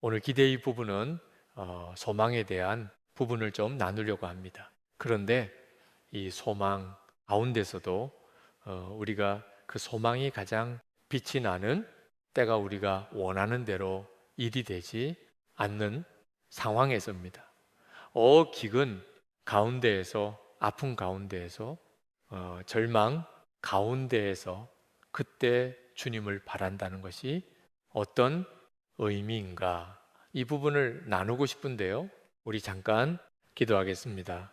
오늘 기대의 부분은 소망에 대한 부분을 좀 나누려고 합니다. 그런데 이 소망 가운데서도 우리가 그 소망이 가장 빛이 나는 때가 우리가 원하는 대로 일이 되지 않는 상황에서입니다. 기근 가운데에서, 아픔 가운데에서, 절망 가운데에서 그때 주님을 바란다는 것이 어떤 의미인가? 이 부분을 나누고 싶은데요. 우리 잠깐 기도하겠습니다.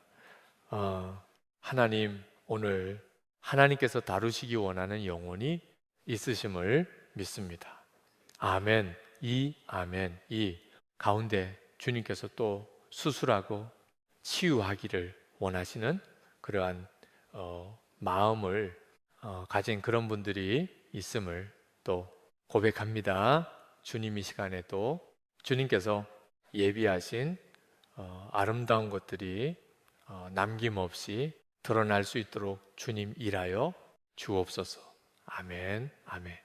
하나님, 오늘 하나님께서 다루시기 원하는 영혼이 있으심을 믿습니다. 아멘. 아멘. 이 가운데 주님께서 또 수술하고 치유하기를 원하시는 그러한 마음을 가진 그런 분들이 있음을 또 고백합니다. 주님 이 시간에 또 주님께서 예비하신 아름다운 것들이 남김없이 드러날 수 있도록 주님 일하여 주옵소서. 아멘, 아멘.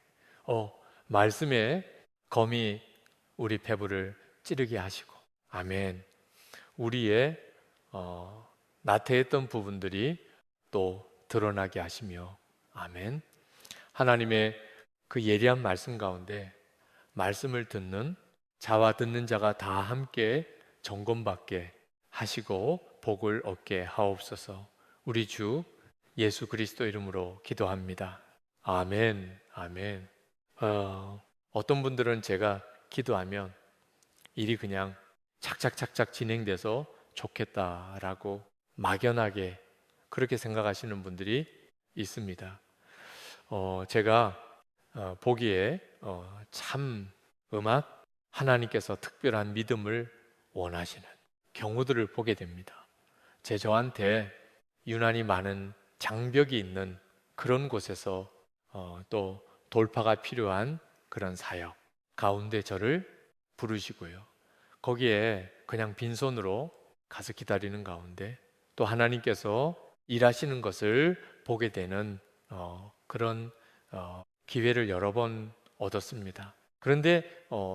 말씀에 검이 우리 배부를 찌르게 하시고, 아멘. 우리의 나태했던 부분들이 또 드러나게 하시며, 아멘. 하나님의 그 예리한 말씀 가운데 말씀을 듣는 자와 듣는 자가 다 함께 점검받게 하시고 복을 얻게 하옵소서. 우리 주 예수 그리스도 이름으로 기도합니다. 아멘, 아멘. 어떤 분들은 제가 기도하면 일이 그냥 착착착착 진행돼서 좋겠다라고 막연하게 그렇게 생각하시는 분들이 있습니다. 제가 보기에 참 하나님께서 특별한 믿음을 원하시는 경우들을 보게 됩니다. 저한테 유난히 많은 장벽이 있는 그런 곳에서 또 돌파가 필요한 그런 사역 가운데 저를 부르시고요. 거기에 그냥 빈손으로 가서 기다리는 가운데 또 하나님께서 일하시는 것을 보게 되는 그런 기회를 여러 번 얻었습니다. 그런데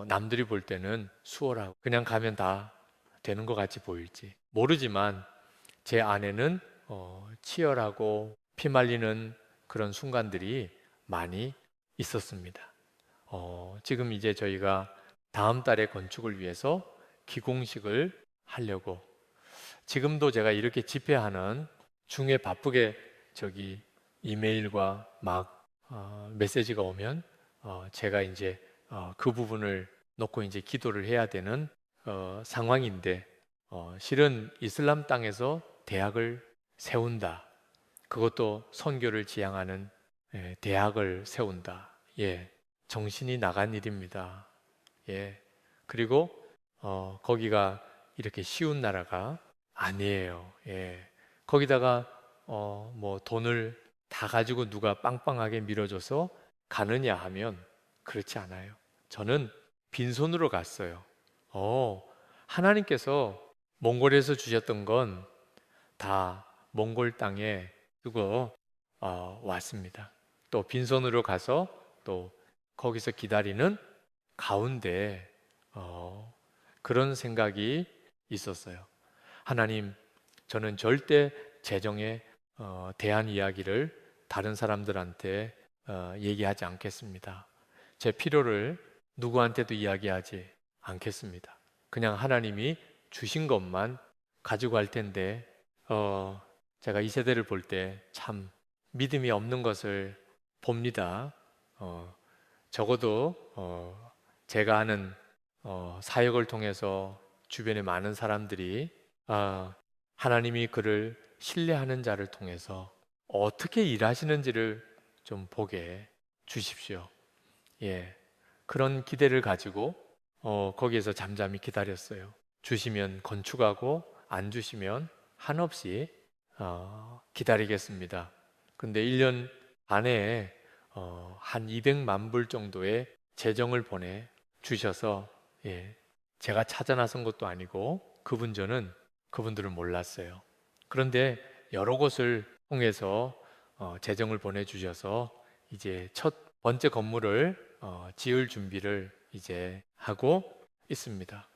남들이 볼 때는 수월하고 그냥 가면 다 되는 것 같이 보일지 모르지만 제 안에는 치열하고 피말리는 그런 순간들이 많이 있었습니다. 지금 이제 저희가 다음 달에 건축을 위해서 기공식을 하려고 지금도 제가 이렇게 집회하는 중에 바쁘게 이메일과 막 메시지가 오면 제가 이제 그 부분을 놓고 이제 기도를 해야 되는 상황인데 실은 이슬람 땅에서 대학을 세운다. 그것도 선교를 지향하는 대학을 세운다. 예, 정신이 나간 일입니다. 예, 그리고 거기가 이렇게 쉬운 나라가 아니에요. 예, 거기다가 뭐 돈을 다 가지고 누가 빵빵하게 밀어줘서 가느냐 하면 그렇지 않아요. 저는 빈손으로 갔어요. 하나님께서 몽골에서 주셨던 건 다 몽골 땅에 두고 왔습니다. 또 빈손으로 가서 또 거기서 기다리는 가운데 그런 생각이 있었어요. 하나님, 저는 절대 재정에 대한 이야기를 다른 사람들한테 얘기하지 않겠습니다. 제 필요를 누구한테도 이야기하지 않겠습니다. 그냥 하나님이 주신 것만 가지고 갈 텐데 제가 이 세대를 볼 때 참 믿음이 없는 것을 봅니다. 적어도 제가 하는 사역을 통해서 주변에 많은 사람들이 하나님이 그를 신뢰하는 자를 통해서 어떻게 일하시는지를 좀 보게 주십시오. 예, 그런 기대를 가지고 거기에서 잠잠히 기다렸어요. 주시면 건축하고 안 주시면 한없이 기다리겠습니다. 근데 1년 안에 한 200만 불 정도의 재정을 보내 주셔서 예, 제가 찾아 나선 것도 아니고 그분들은 몰랐어요. 그런데 여러 곳을 통해서 재정을 보내주셔서 이제 첫 번째 건물을 지을 준비를 이제 하고 있습니다.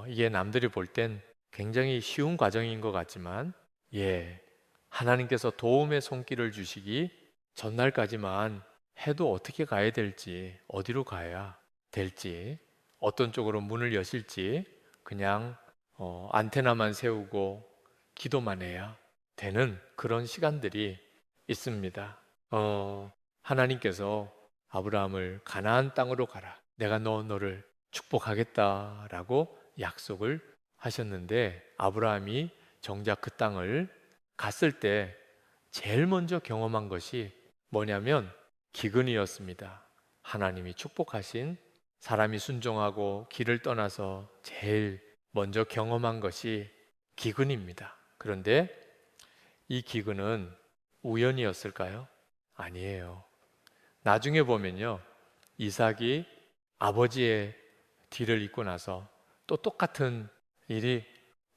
이게 남들이 볼 땐 굉장히 쉬운 과정인 것 같지만, 하나님께서 도움의 손길을 주시기 전날까지만 해도 어떻게 가야 될지, 어디로 가야 될지, 어떤 쪽으로 문을 여실지 그냥 안테나만 세우고 기도만 해야 되는 그런 시간들이 있습니다. 하나님께서 아브라함을 가나안 땅으로 가라. 내가 너를 축복하겠다라고 약속을 하셨는데 아브라함이 정작 그 땅을 갔을 때 제일 먼저 경험한 것이 뭐냐면 기근이었습니다. 하나님이 축복하신 사람이 순종하고 길을 떠나서 제일 먼저 경험한 것이 기근입니다. 그런데 이 기근은 우연이었을까요? 아니에요. 나중에 보면요. 이삭이 아버지의 뒤를 잇고 나서 또 똑같은 일이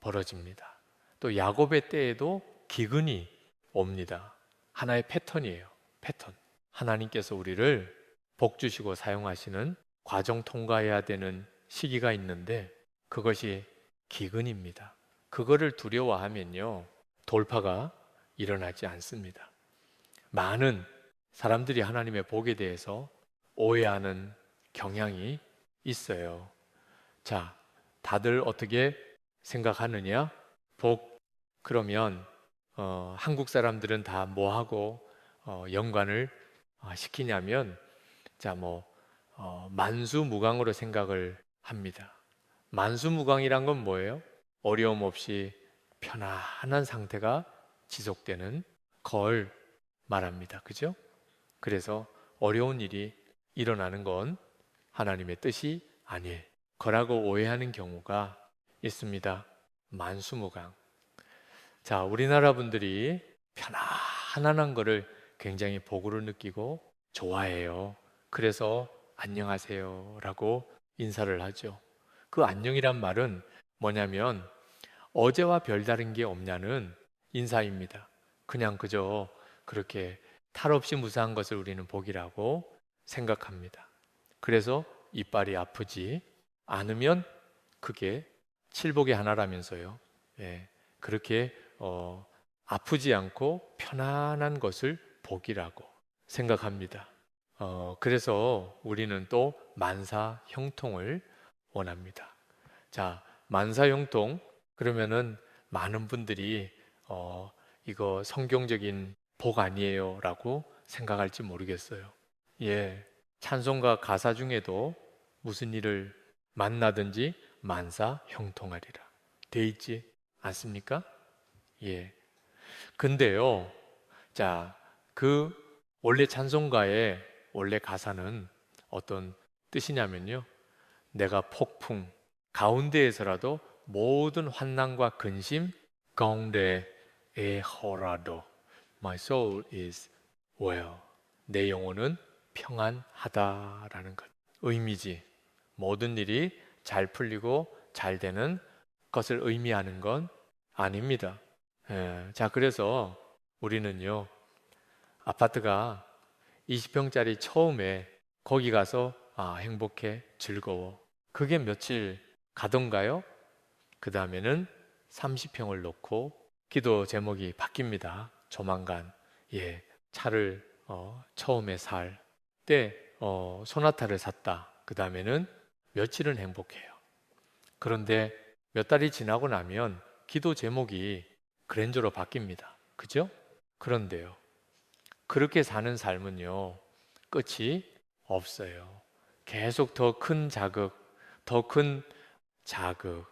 벌어집니다. 또 야곱의 때에도 기근이 옵니다. 하나의 패턴이에요. 패턴. 하나님께서 우리를 복 주시고 사용하시는 과정 통과해야 되는 시기가 있는데 그것이 기근입니다. 그거를 두려워하면요. 돌파가 일어나지 않습니다. 많은 사람들이 하나님의 복에 대해서 오해하는 경향이 있어요. 자, 다들 어떻게 생각하느냐? 복, 그러면 한국 사람들은 다 뭐하고 연관을 시키냐면 자, 만수무강으로 생각을 합니다. 만수무강이란 건 뭐예요? 어려움 없이 편안한 상태가 지속되는 걸 말합니다. 그죠? 그래서 어려운 일이 일어나는 건 하나님의 뜻이 아닐 거라고 오해하는 경우가 있습니다. 만수무강. 자, 우리나라 분들이 편안한 거를 굉장히 복으로 느끼고 좋아해요. 그래서 안녕하세요 라고 인사를 하죠. 그 안녕이란 말은 뭐냐면 어제와 별다른 게 없냐는 인사입니다. 그냥 그저 그렇게 탈 없이 무사한 것을 우리는 복이라고 생각합니다. 그래서 이빨이 아프지 않으면 그게 칠복의 하나라면서요. 그렇게 아프지 않고 편안한 것을 복이라고 생각합니다. 그래서 우리는 또 만사형통을 원합니다. 자, 만사형통 그러면은 많은 분들이 이거 성경적인 복 아니에요 라고 생각할지 모르겠어요. 찬송가 가사 중에도 무슨 일을 만나든지 만사형통하리라 돼 있지 않습니까? 근데요, 자, 그 원래 찬송가의 원래 가사는 어떤 뜻이냐면요. 내가 폭풍 가운데에서라도 모든 환난과 근심 가운데에 허라도 My soul is well. 내 영혼은 평안하다라는 것. 의미지. 모든 일이 잘 풀리고 잘 되는 것을 의미하는 건 아닙니다. 자, 그래서 우리는요, 아파트가 20평짜리 처음에 거기 가서 행복해, 즐거워. 그게 며칠 가던가요? 그 다음에는 30평을 놓고 기도 제목이 바뀝니다. 조만간 차를 처음에 살 때 소나타를 샀다. 그 다음에는 며칠은 행복해요. 그런데 몇 달이 지나고 나면 기도 제목이 그랜저로 바뀝니다. 그죠? 그런데요. 그렇게 사는 삶은요. 끝이 없어요. 계속 더 큰 자극, 더 큰 자극,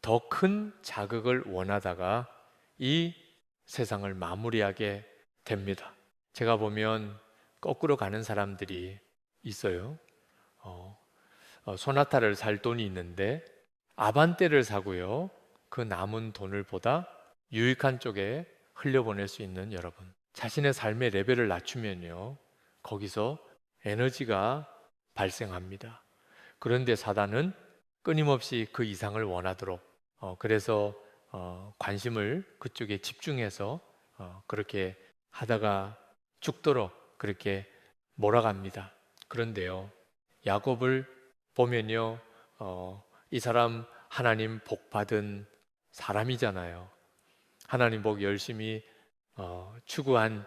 더 큰 자극을 원하다가 이 세상을 마무리하게 됩니다. 제가 보면 거꾸로 가는 사람들이 있어요. 소나타를 살 돈이 있는데 아반떼를 사고요. 그 남은 돈을 보다 유익한 쪽에 흘려보낼 수 있는 여러분. 자신의 삶의 레벨을 낮추면요. 거기서 에너지가 발생합니다. 그런데 사단은 끊임없이 그 이상을 원하도록 그래서 관심을 그쪽에 집중해서 그렇게 하다가 죽도록 그렇게 몰아갑니다. 그런데요, 야곱을 보면요, 이 사람 하나님 복 받은 사람이잖아요. 하나님 복 열심히 추구한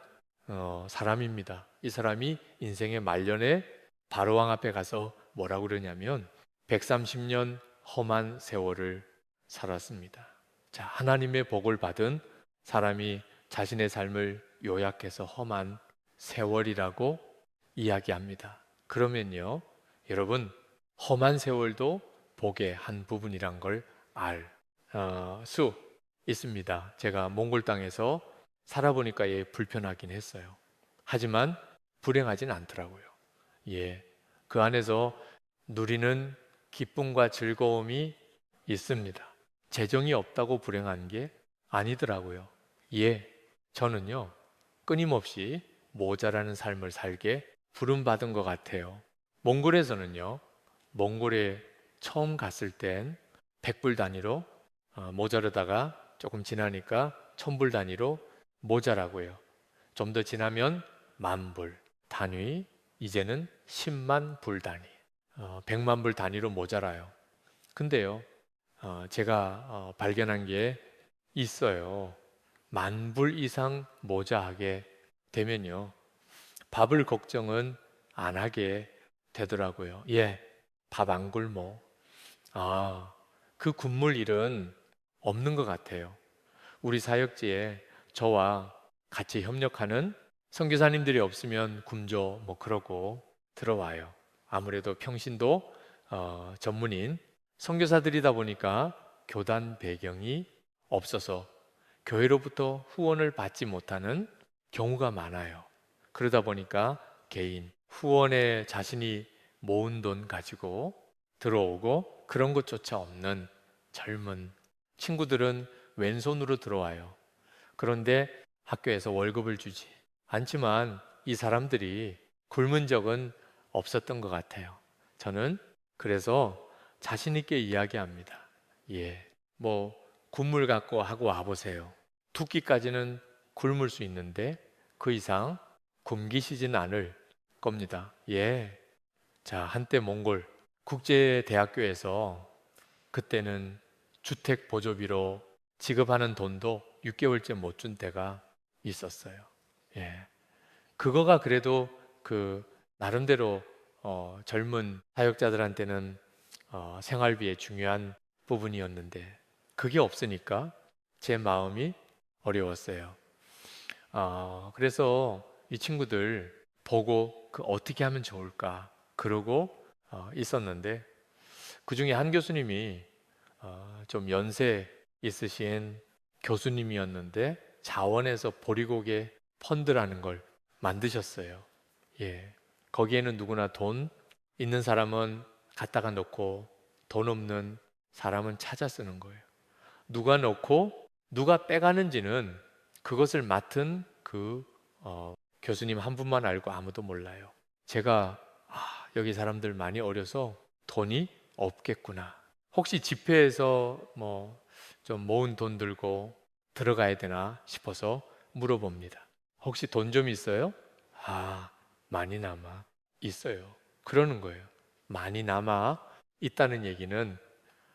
사람입니다. 이 사람이 인생의 말년에 바로왕 앞에 가서 뭐라고 그러냐면 130년 험한 세월을 살았습니다. 자, 하나님의 복을 받은 사람이 자신의 삶을 요약해서 험한 세월이라고 이야기합니다. 그러면요, 여러분, 험한 세월도 복의 한 부분이란 걸 알 수 있습니다. 제가 몽골 땅에서 살아보니까 불편하긴 했어요. 하지만 불행하진 않더라고요. 예, 그 안에서 누리는 기쁨과 즐거움이 있습니다. 재정이 없다고 불행한 게 아니더라고요. 예, 저는요, 끊임없이 모자라는 삶을 살게 부름받은 것 같아요. 몽골에서는요, 몽골에 처음 갔을 땐 100불 단위로 모자르다가 조금 지나니까 1000불 단위로 모자라고요. 좀 더 지나면 10,000불 단위, 이제는 10만 불 단위, 100만 불 단위로 모자라요. 근데요, 제가 발견한 게 있어요. 10,000불 이상 모자하게 되면요, 밥을 걱정은 안 하게 되더라고요. 예, 밥 안 굶어. 그 굶을 일은 없는 것 같아요. 우리 사역지에 저와 같이 협력하는 선교사님들이 없으면 굶죠, 뭐 그러고 들어와요. 아무래도 평신도 전문인 선교사들이다 보니까 교단 배경이 없어서 교회로부터 후원을 받지 못하는 경우가 많아요. 그러다 보니까 개인 후원에 자신이 모은 돈 가지고 들어오고 그런 것조차 없는 젊은 친구들은 왼손으로 들어와요. 그런데 학교에서 월급을 주지 않지만 이 사람들이 굶은 적은 없었던 것 같아요. 저는 그래서 자신 있게 이야기합니다. 예, 뭐 굶물 갖고 하고 와보세요. 2끼까지는 굶을 수 있는데 그 이상 굶기시진 않을 겁니다. 예, 자, 한때 몽골 국제대학교에서 그때는 주택 보조비로 지급하는 돈도 6개월째 못 준 때가 있었어요. 예. 그거가 그래도 그 나름대로 젊은 사역자들한테는 생활비의 중요한 부분이었는데 그게 없으니까 제 마음이 어려웠어요. 그래서 이 친구들 보고 그 어떻게 하면 좋을까 그러고 있었는데 그 중에 한 교수님이 좀 연세 있으신 교수님이었는데 자원에서 보리고개 펀드라는 걸 만드셨어요. 예. 거기에는 누구나 돈 있는 사람은 갖다가 넣고 돈 없는 사람은 찾아 쓰는 거예요. 누가 넣고 누가 빼가는지는 그것을 맡은 그 교수님 한 분만 알고 아무도 몰라요. 제가 여기 사람들 많이 어려서 돈이 없겠구나. 혹시 집회에서 뭐 좀 모은 돈 들고 들어가야 되나 싶어서 물어봅니다. 혹시 돈 좀 있어요? 많이 남아 있어요. 그러는 거예요. 많이 남아 있다는 얘기는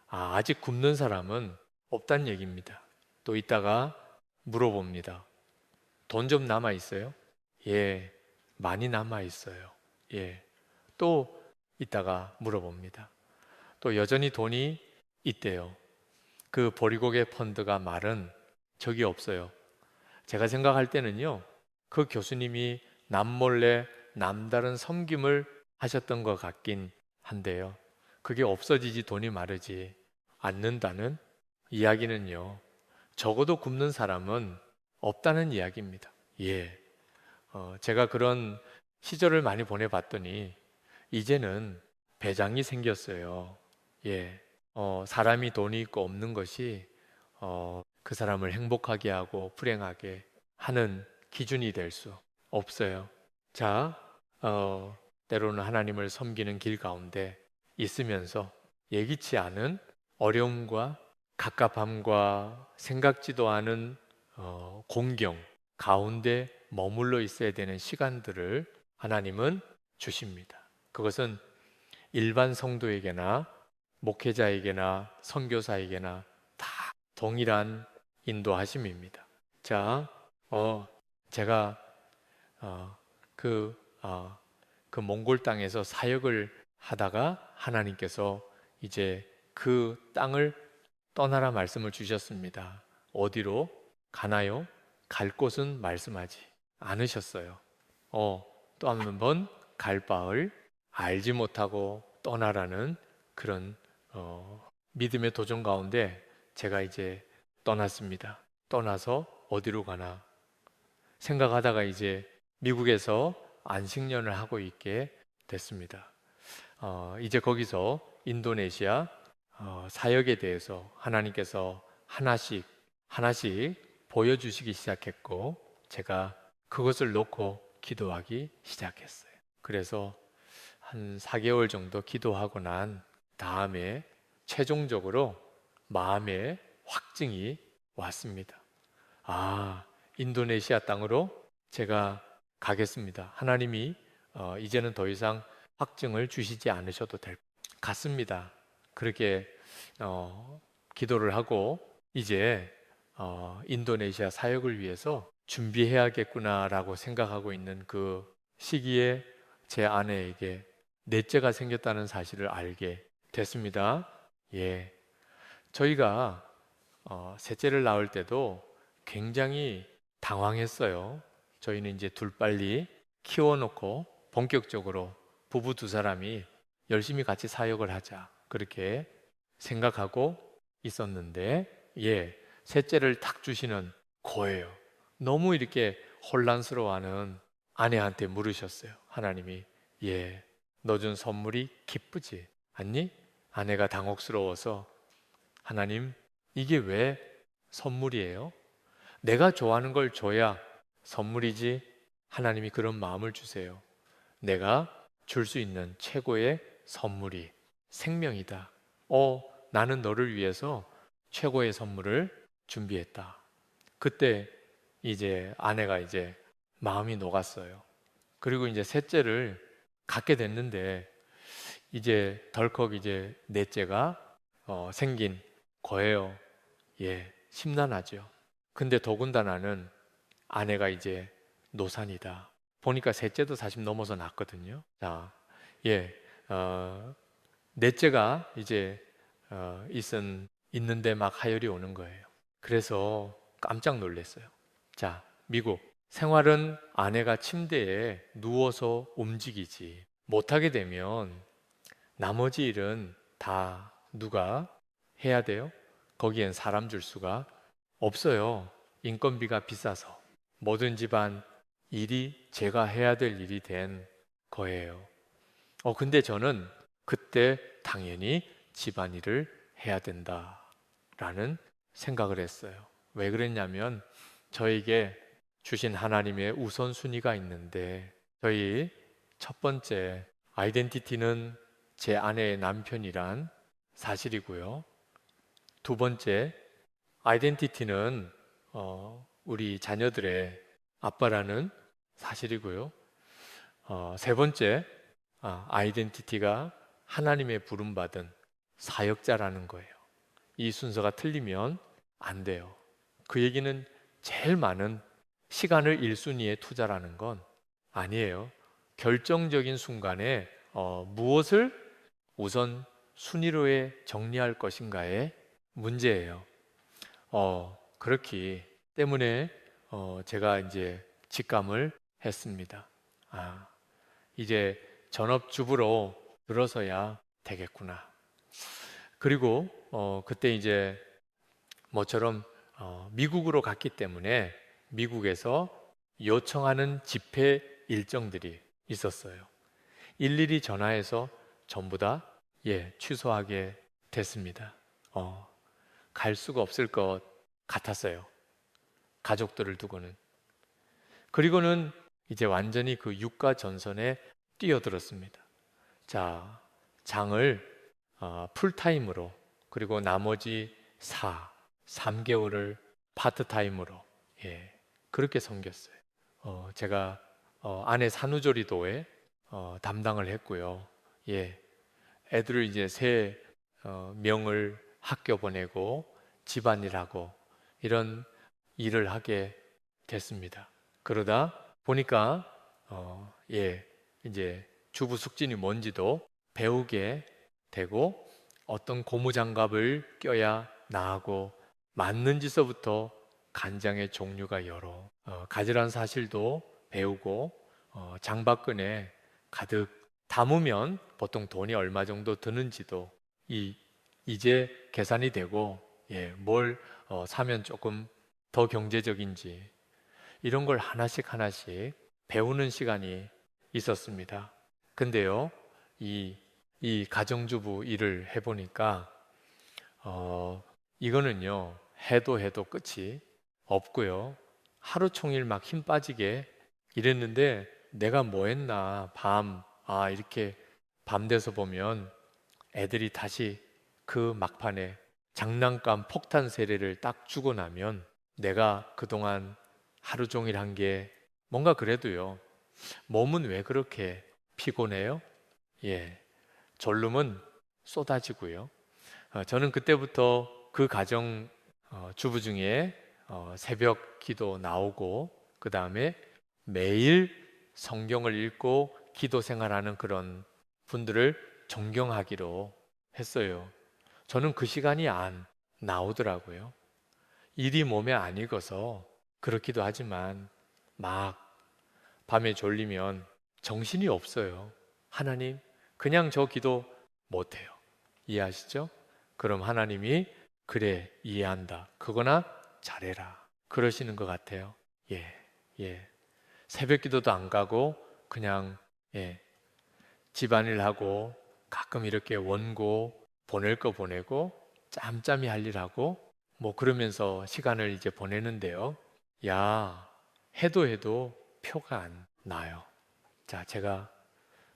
아직 굶는 사람은 없다는 얘기입니다. 또 이따가 물어봅니다. 돈 좀 남아 있어요? 예, 많이 남아 있어요. 예. 또 이따가 물어봅니다. 또 여전히 돈이 있대요. 그 보리고개 펀드가 말은 적이 없어요. 제가 생각할 때는요, 그 교수님이 남몰래 남다른 섬김을 하셨던 것 같긴 한데요. 그게 없어지지 돈이 마르지 않는다는 이야기는요, 적어도 굶는 사람은 없다는 이야기입니다. 예. 제가 그런 시절을 많이 보내봤더니 이제는 배짱이 생겼어요. 예. 사람이 돈이 있고 없는 것이 그 사람을 행복하게 하고 불행하게 하는 기준이 될 수 없어요. 자, 때로는 하나님을 섬기는 길 가운데 있으면서 예기치 않은 어려움과 갑갑함과 생각지도 않은 공경 가운데 머물러 있어야 되는 시간들을 하나님은 주십니다. 그것은 일반 성도에게나 목회자에게나 선교사에게나 다 동일한 인도하심입니다. 자, 제가 어, 그, 그 몽골 땅에서 사역을 하다가 하나님께서 이제 그 땅을 떠나라 말씀을 주셨습니다. 어디로 가나요? 갈 곳은 말씀하지 않으셨어요. 또 한 번 갈 바를 알지 못하고 떠나라는 그런 믿음의 도전 가운데 제가 이제 떠났습니다. 떠나서 어디로 가나 생각하다가 이제 미국에서 안식년을 하고 있게 됐습니다. 이제 거기서 인도네시아 사역에 대해서 하나님께서 하나씩 하나씩 보여주시기 시작했고 제가 그것을 놓고 기도하기 시작했어요. 그래서 한 4개월 정도 기도하고 난 다음에 최종적으로 마음에 확증이 왔습니다. 인도네시아 땅으로 제가 가겠습니다. 하나님이 이제는 더 이상 확증을 주시지 않으셔도 될 것 같습니다. 그렇게 기도를 하고 이제 인도네시아 사역을 위해서 준비해야겠구나라고 생각하고 있는 그 시기에 제 아내에게 넷째가 생겼다는 사실을 알게 됐습니다. 예, 저희가 셋째를 낳을 때도 굉장히 당황했어요. 저희는 이제 둘 빨리 키워놓고 본격적으로 부부 두 사람이 열심히 같이 사역을 하자 그렇게 생각하고 있었는데 셋째를 탁 주시는 거예요. 너무 이렇게 혼란스러워하는 아내한테 물으셨어요. 하나님이 너 준 선물이 기쁘지 않니? 아내가 당혹스러워서 하나님 이게 왜 선물이에요? 내가 좋아하는 걸 줘야 선물이지. 하나님이 그런 마음을 주세요. 내가 줄 수 있는 최고의 선물이 생명이다. 나는 너를 위해서 최고의 선물을 준비했다. 그때 이제 아내가 이제 마음이 녹았어요. 그리고 이제 셋째를 갖게 됐는데 이제 덜컥 이제 넷째가 생긴 거예요. 심란하죠. 근데 더군다나는 아내가 이제 노산이다. 보니까 셋째도 40 넘어서 낳았거든요. 자, 넷째가 이제 있는데 막 하혈이 오는 거예요. 그래서 깜짝 놀랐어요. 자, 미국 생활은 아내가 침대에 누워서 움직이지 못하게 되면 나머지 일은 다 누가 해야 돼요? 거기엔 사람 줄 수가 없어요. 인건비가 비싸서 모든 집안 일이 제가 해야 될 일이 된 거예요. 근데 저는 그때 당연히 집안일을 해야 된다라는 생각을 했어요. 왜 그랬냐면 저에게 주신 하나님의 우선순위가 있는데 저희 첫 번째 아이덴티티는 제 아내의 남편이란 사실이고요. 두 번째 아이덴티티는 우리 자녀들의 아빠라는 사실이고요. 세 번째 아이덴티티가 하나님의 부름받은 사역자라는 거예요. 이 순서가 틀리면 안 돼요. 그 얘기는 제일 많은 시간을 1순위에 투자라는 건 아니에요. 결정적인 순간에 무엇을 우선 순위로에 정리할 것인가의 문제예요. 그렇기 때문에 제가 이제 직감을 했습니다. 이제 전업주부로 들어서야 되겠구나. 그리고 그때 이제 모처럼 미국으로 갔기 때문에 미국에서 요청하는 집회 일정들이 있었어요. 일일이 전화해서 전부 다 취소하게 됐습니다. 갈 수가 없을 것 같았어요. 가족들을 두고는. 그리고는 이제 완전히 그 육가 전선에 뛰어들었습니다. 자, 장을 풀타임으로 그리고 나머지 3개월을 파트타임으로 그렇게 섬겼어요. 제가 아내 산후조리도에 담당을 했고요. 애들을 이제 새 명을 학교 보내고 집안일하고 이런 일을 하게 됐습니다. 그러다 보니까 이제 주부 숙진이 뭔지도 배우게 되고 어떤 고무장갑을 껴야 나하고 맞는지서부터 간장의 종류가 여러 가지란 사실도 배우고 장바구니에 가득 담으면 보통 돈이 얼마 정도 드는지도 이제 계산이 되고 뭘 사면 조금 더 경제적인지 이런 걸 하나씩 하나씩 배우는 시간이 있었습니다. 근데요, 이 가정주부 일을 해보니까 이거는요, 해도 끝이 없고요. 하루 종일 막 힘 빠지게 일했는데 내가 뭐 했나 이렇게 밤 돼서 보면 애들이 다시 그 막판에 장난감 폭탄 세례를 딱 주고 나면 내가 그동안 하루 종일 한 게 뭔가 그래도요. 몸은 왜 그렇게 피곤해요? 졸음은 쏟아지고요. 저는 그때부터 그 가정 주부 중에 새벽 기도 나오고 그 다음에 매일 성경을 읽고 기도 생활하는 그런 분들을 존경하기로 했어요. 저는 그 시간이 안 나오더라고요. 일이 몸에 안 익어서 그렇기도 하지만 막 밤에 졸리면 정신이 없어요. 하나님, 그냥 저 기도 못해요. 이해하시죠? 그럼 하나님이 그래, 이해한다. 그거나 잘해라. 그러시는 것 같아요. 예, 예. 새벽 기도도 안 가고 그냥 집안일 하고 가끔 이렇게 원고 보낼 거 보내고 짬짬이 할 일 하고 뭐 그러면서 시간을 이제 보내는데요. 야, 해도 표가 안 나요. 자, 제가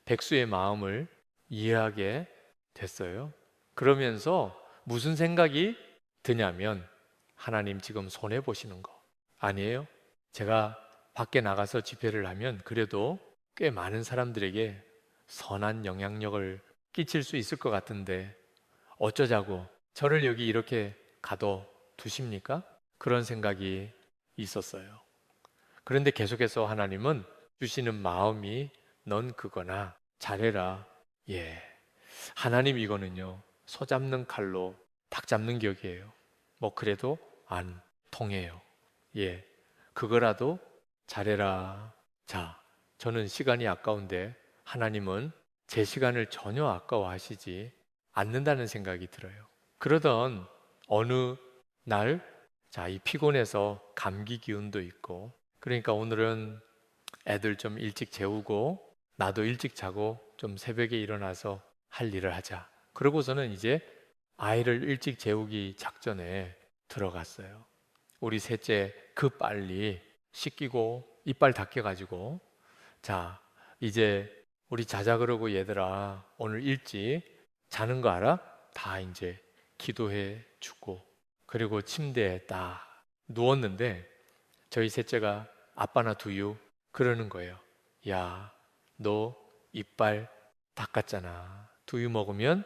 백수의 마음을 이해하게 됐어요. 그러면서 무슨 생각이 드냐면 하나님 지금 손해 보시는 거 아니에요? 제가 밖에 나가서 집회를 하면 그래도 꽤 많은 사람들에게 선한 영향력을 끼칠 수 있을 것 같은데 어쩌자고 저를 여기 이렇게 가둬 두십니까? 그런 생각이 있었어요. 그런데 계속해서 하나님은 주시는 마음이 넌 그거나 잘해라. 예. 하나님 이거는요. 소 잡는 칼로 닭 잡는 격이에요. 뭐 그래도 안 통해요. 예. 그거라도 잘해라. 자, 저는 시간이 아까운데 하나님은 제 시간을 전혀 아까워하시지 않는다는 생각이 들어요. 그러던 어느 날, 자, 이 피곤해서 감기 기운도 있고, 그러니까 오늘은 애들 좀 일찍 재우고, 나도 일찍 자고 좀 새벽에 일어나서 할 일을 하자. 그러고서는 이제 아이를 일찍 재우기 작전에 들어갔어요. 우리 셋째 빨리 씻기고 이빨 닦여가지고 자 이제 우리 자자 그러고 얘들아 오늘 일찍 자는 거 알아? 다 이제 기도해 주고 그리고 침대에 딱 누웠는데 저희 셋째가 아빠나 두유 그러는 거예요. 야, 너 이빨 닦았잖아. 두유 먹으면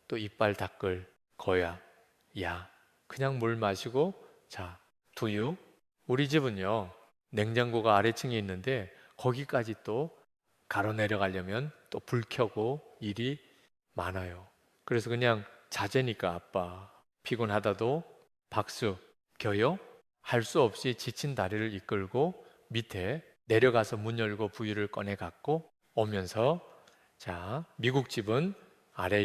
또 이빨 닦을 거야. 야, 그냥 물 마시고 자, 두유. 우리 집은요, 냉장고가 아래층에 있는데 거기까지 또 가로 내려가려면 또 불 켜고 일이 많아요. 그래서 그냥 자제니까 아빠 피곤하다도 박수 겨요? 할 수 없이 지친 다리를 이끌고 밑에 내려가서 문 열고 부유를 꺼내 갖고 오면서 자, 미국 집은 아래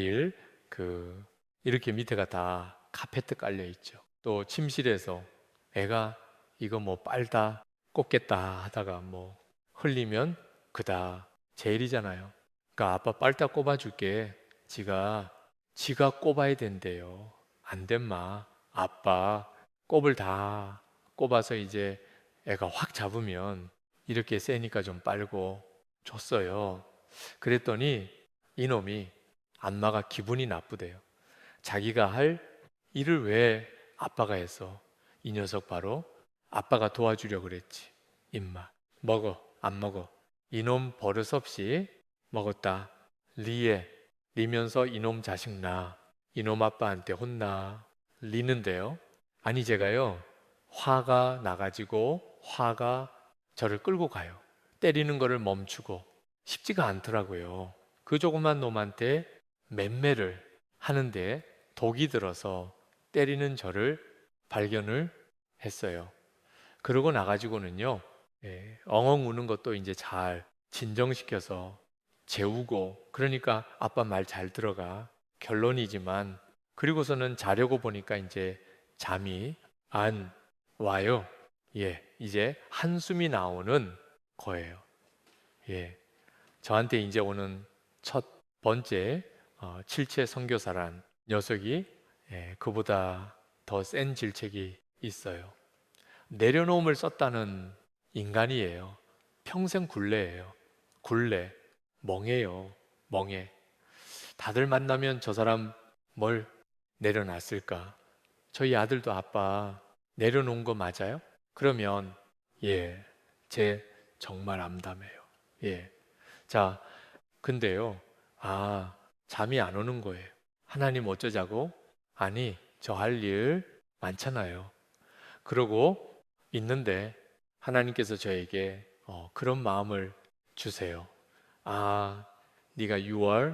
이렇게 밑에가 다 카페트 깔려 있죠. 또 침실에서 애가 이거 뭐 빨다 꽂겠다 하다가 뭐 흘리면 그다 제일이잖아요. 그러니까 아빠 빨다 꼽아줄게. 지가 꼽아야 된대요. 안 된마. 아빠 꼽을 다 꼽아서 이제 애가 확 잡으면 이렇게 세니까 좀 빨고 줬어요. 그랬더니 이놈이 안마가 기분이 나쁘대요. 자기가 할 일을 왜 아빠가 해서 이 녀석 바로 아빠가 도와주려 그랬지. 임마 먹어 안 먹어 이놈 버릇 없이 먹었다 리에 리면서 이놈 자식 나 이놈 아빠한테 혼나리는데요. 아니 제가요 화가 나가지고 화가 저를 끌고 가요. 때리는 거를 멈추고 쉽지가 않더라고요. 그 조그만 놈한테 맴매를 하는데 독이 들어서 때리는 저를 발견을 했어요. 그러고 나가지고는요, 엉엉 우는 것도 이제 잘 진정시켜서 재우고, 그러니까 아빠 말 잘 들어가. 결론이지만, 그리고서는 자려고 보니까 이제 잠이 안 와요. 예, 이제 한숨이 나오는 거예요. 예, 저한테 이제 오는 첫 번째 질체 선교사란 녀석이 그보다 더 센 질책이 있어요. 내려놓음을 썼다는 인간이에요. 평생 굴레예요. 굴레, 멍해요. 멍해. 다들 만나면 저 사람 뭘 내려놨을까? 저희 아들도 아빠 내려놓은 거 맞아요? 그러면 예, 제 정말 암담해요. 예. 자, 근데요. 아, 잠이 안 오는 거예요. 하나님 어쩌자고? 아니, 저 할 일 많잖아요. 그러고 있는데 하나님께서 저에게 그런 마음을 주세요. 아, 네가 you are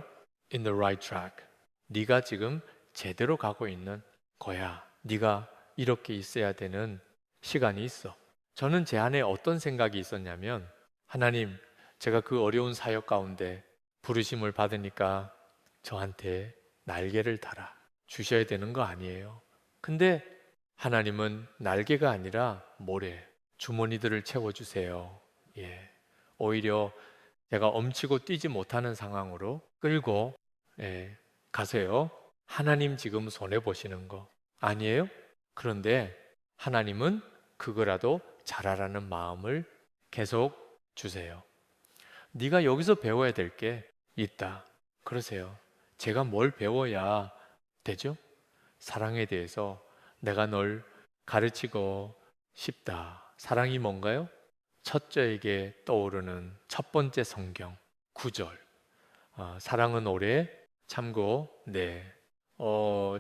in the right track. 네가 지금 제대로 가고 있는 거야. 네가 이렇게 있어야 되는 시간이 있어. 저는 제 안에 어떤 생각이 있었냐면 하나님, 제가 그 어려운 사역 가운데 부르심을 받으니까 저한테 날개를 달아 주셔야 되는 거 아니에요. 근데 하나님은 날개가 아니라 모래, 주머니들을 채워주세요. 예. 오히려 제가 엄치고 뛰지 못하는 상황으로 끌고 가세요. 하나님 지금 손해 보시는 거 아니에요? 그런데 하나님은 그거라도 잘하라는 마음을 계속 주세요. 네가 여기서 배워야 될 게 있다. 그러세요. 제가 뭘 배워야 되죠? 사랑에 대해서 내가 널 가르치고 싶다. 사랑이 뭔가요? 첫째에게 떠오르는 첫 번째 성경 구절. 사랑은 오래 참고, 네.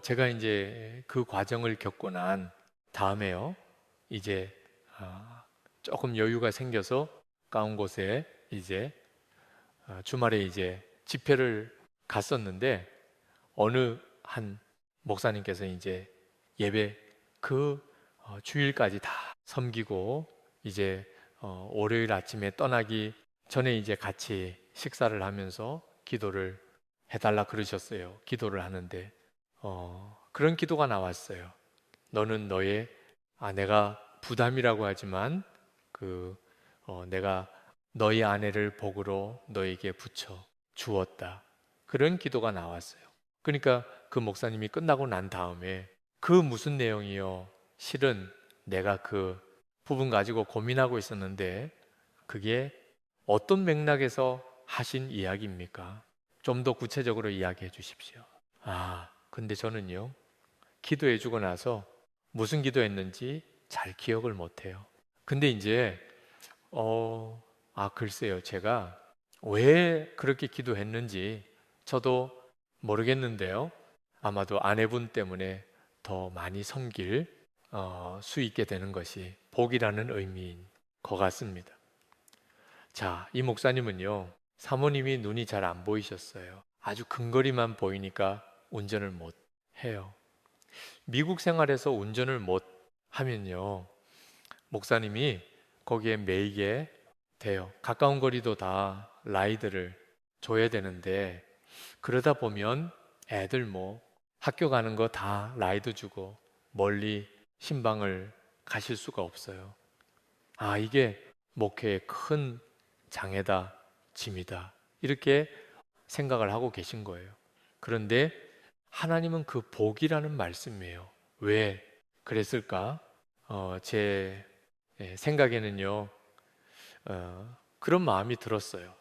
제가 이제 그 과정을 겪고 난 다음에요. 이제 조금 여유가 생겨서 가운 곳에 이제 주말에 이제 집회를 갔었는데 어느 한 목사님께서 이제 예배 그 주일까지 다 섬기고 이제 월요일 아침에 떠나기 전에 이제 같이 식사를 하면서 기도를 해달라 그러셨어요. 기도를 하는데 그런 기도가 나왔어요. 너는 너의 내가 부담이라고 하지만 내가 너희 아내를 복으로 너에게 붙여 주었다. 그런 기도가 나왔어요. 그러니까 그 목사님이 끝나고 난 다음에 그 무슨 내용이요? 실은 내가 그 부분 가지고 고민하고 있었는데 그게 어떤 맥락에서 하신 이야기입니까? 좀 더 구체적으로 이야기해 주십시오. 근데 저는요, 기도해 주고 나서 무슨 기도했는지 잘 기억을 못 해요. 근데 이제, 글쎄요. 제가 왜 그렇게 기도했는지 저도 모르겠는데요. 아마도 아내분 때문에 더 많이 섬길 수 있게 되는 것이 복이라는 의미인 것 같습니다. 자, 이 목사님은요, 사모님이 눈이 잘 안 보이셨어요. 아주 근거리만 보이니까 운전을 못 해요. 미국 생활에서 운전을 못 하면요, 목사님이 거기에 매이게 돼요. 가까운 거리도 다 라이드를 줘야 되는데, 그러다 보면 애들 뭐 학교 가는 거 다 라이드 주고 멀리 신방을 가실 수가 없어요. 이게 목회의 큰 장애다, 짐이다. 이렇게 생각을 하고 계신 거예요. 그런데 하나님은 그 복이라는 말씀이에요. 왜 그랬을까? 제 생각에는요, 그런 마음이 들었어요.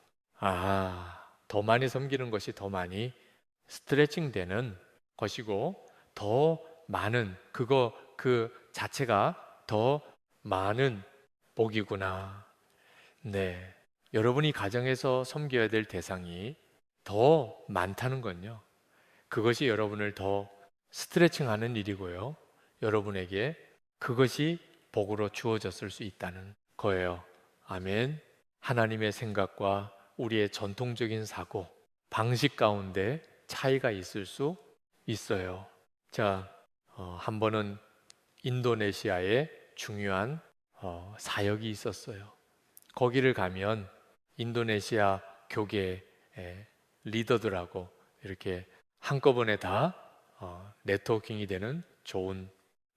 더 많이 섬기는 것이 더 많이 스트레칭 되는 것이고, 더 많은, 그 자체가 더 많은 복이구나. 네. 여러분이 가정에서 섬겨야 될 대상이 더 많다는 건요. 그것이 여러분을 더 스트레칭하는 일이고요. 여러분에게 그것이 복으로 주어졌을 수 있다는 거예요. 아멘. 하나님의 생각과 우리의 전통적인 사고, 방식 가운데 차이가 있을 수 있어요. 자, 한 번은 인도네시아에 중요한 사역이 있었어요. 거기를 가면 인도네시아 교계 리더들하고 이렇게 한꺼번에 다 네트워킹이 되는 좋은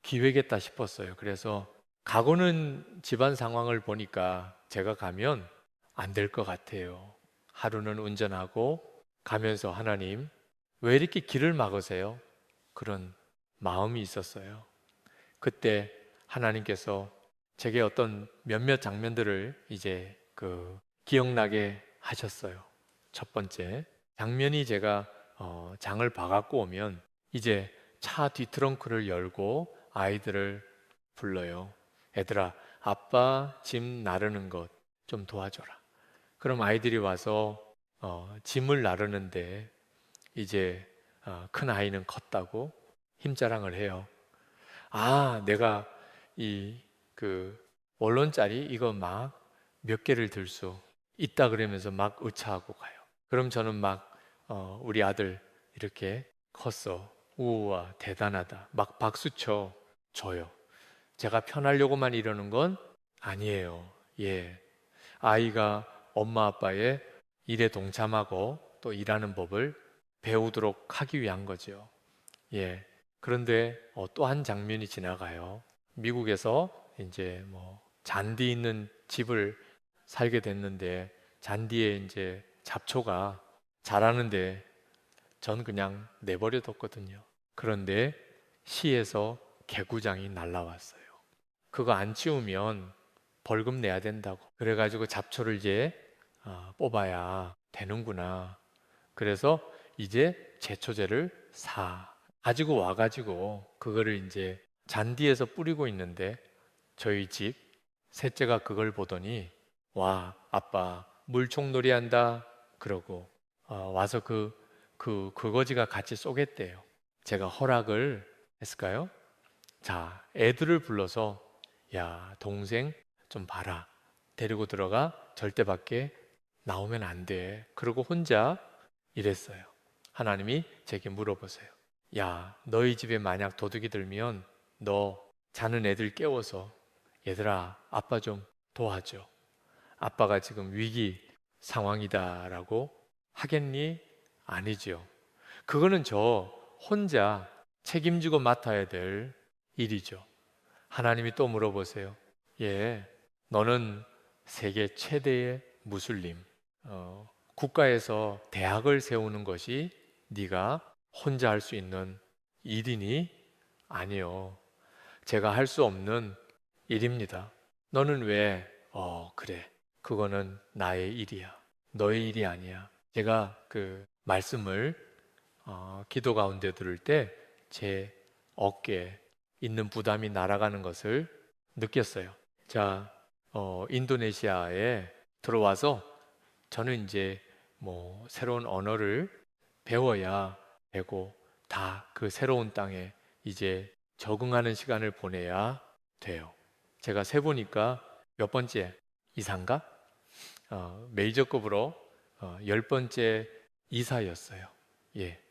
기회겠다 싶었어요. 그래서 가고는 집안 상황을 보니까 제가 가면 안 될 것 같아요. 하루는 운전하고 가면서 하나님, 왜 이렇게 길을 막으세요? 그런 마음이 있었어요. 그때 하나님께서 제게 어떤 몇몇 장면들을 이제 기억나게 하셨어요. 첫 번째 장면이 제가 장을 봐갖고 오면 이제 차 뒤트렁크를 열고 아이들을 불러요. 애들아, 아빠 짐 나르는 것 좀 도와줘라. 그럼 아이들이 와서 짐을 나르는데 이제 큰 아이는 컸다고 힘자랑을 해요. 아, 내가 이 원론짜리 이거 막 몇 개를 들 수 있다 그러면서 막 의차하고 가요. 그럼 저는 막 우리 아들 이렇게 컸어. 우와, 대단하다. 막 박수 쳐 줘요. 제가 편하려고만 이러는 건 아니에요. 예. 아이가 엄마 아빠의 일에 동참하고 또 일하는 법을 배우도록 하기 위한 거죠. 예. 그런데 또 한 장면이 지나가요. 미국에서 이제 뭐 잔디 있는 집을 살게 됐는데 잔디에 이제 잡초가 자라는데 전 그냥 내버려 뒀거든요. 그런데 시에서 개구장이 날라왔어요. 그거 안 치우면 벌금 내야 된다고. 그래가지고 잡초를 이제 뽑아야 되는구나. 그래서 이제 제초제를 가지고 와가지고 그거를 이제 잔디에서 뿌리고 있는데 저희 집 셋째가 그걸 보더니 와, 아빠 물총놀이 한다 그러고 와서 그거지가 같이 쏘겠대요. 제가 허락을 했을까요? 자, 애들을 불러서 야, 동생 좀 봐라. 데리고 들어가. 절대 밖에 나오면 안 돼. 그러고 혼자 이랬어요. 하나님이 제게 물어보세요. 야, 너희 집에 만약 도둑이 들면 너 자는 애들 깨워서 얘들아, 아빠 좀 도와줘. 아빠가 지금 위기 상황이다라고 하겠니? 아니죠. 그거는 저 혼자 책임지고 맡아야 될 일이죠. 하나님이 또 물어보세요. 예, 너는 세계 최대의 무슬림, 국가에서 대학을 세우는 것이 네가 혼자 할 수 있는 일이니? 아니요. 제가 할 수 없는 일입니다. 너는 왜? 그래. 그거는 나의 일이야. 너의 일이 아니야. 제가 그 말씀을 기도 가운데 들을 때 제 어깨에 있는 부담이 날아가는 것을 느꼈어요. 자, 인도네시아에 들어와서 저는 이제 뭐 새로운 언어를 배워야 되고 다 그 새로운 땅에 이제 적응하는 시간을 보내야 돼요. 제가 세보니까 몇 번째 이사인가? 메이저급으로 10번째 이사였어요. 예.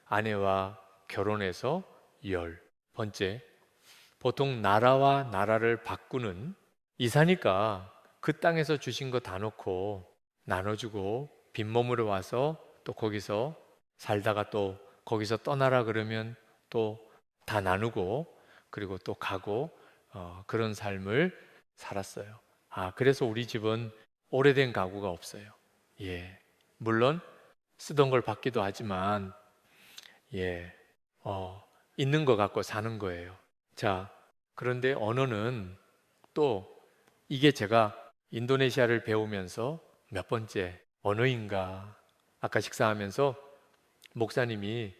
아내와 결혼해서 10번째. 보통 나라와 나라를 바꾸는 이사니까 그 땅에서 주신 거 다 놓고 나눠주고 빈몸으로 와서 또 거기서 살다가 또 거기서 떠나라 그러면 또 다 나누고 그리고 또 가고 그런 삶을 살았어요. 그래서 우리 집은 오래된 가구가 없어요. 예. 물론 쓰던 걸 받기도 하지만 예. 있는 거 갖고 사는 거예요. 자, 그런데 언어는 또 이게 제가 인도네시아를 배우면서 몇 번째 언어인가? 아까 식사하면서 목사님이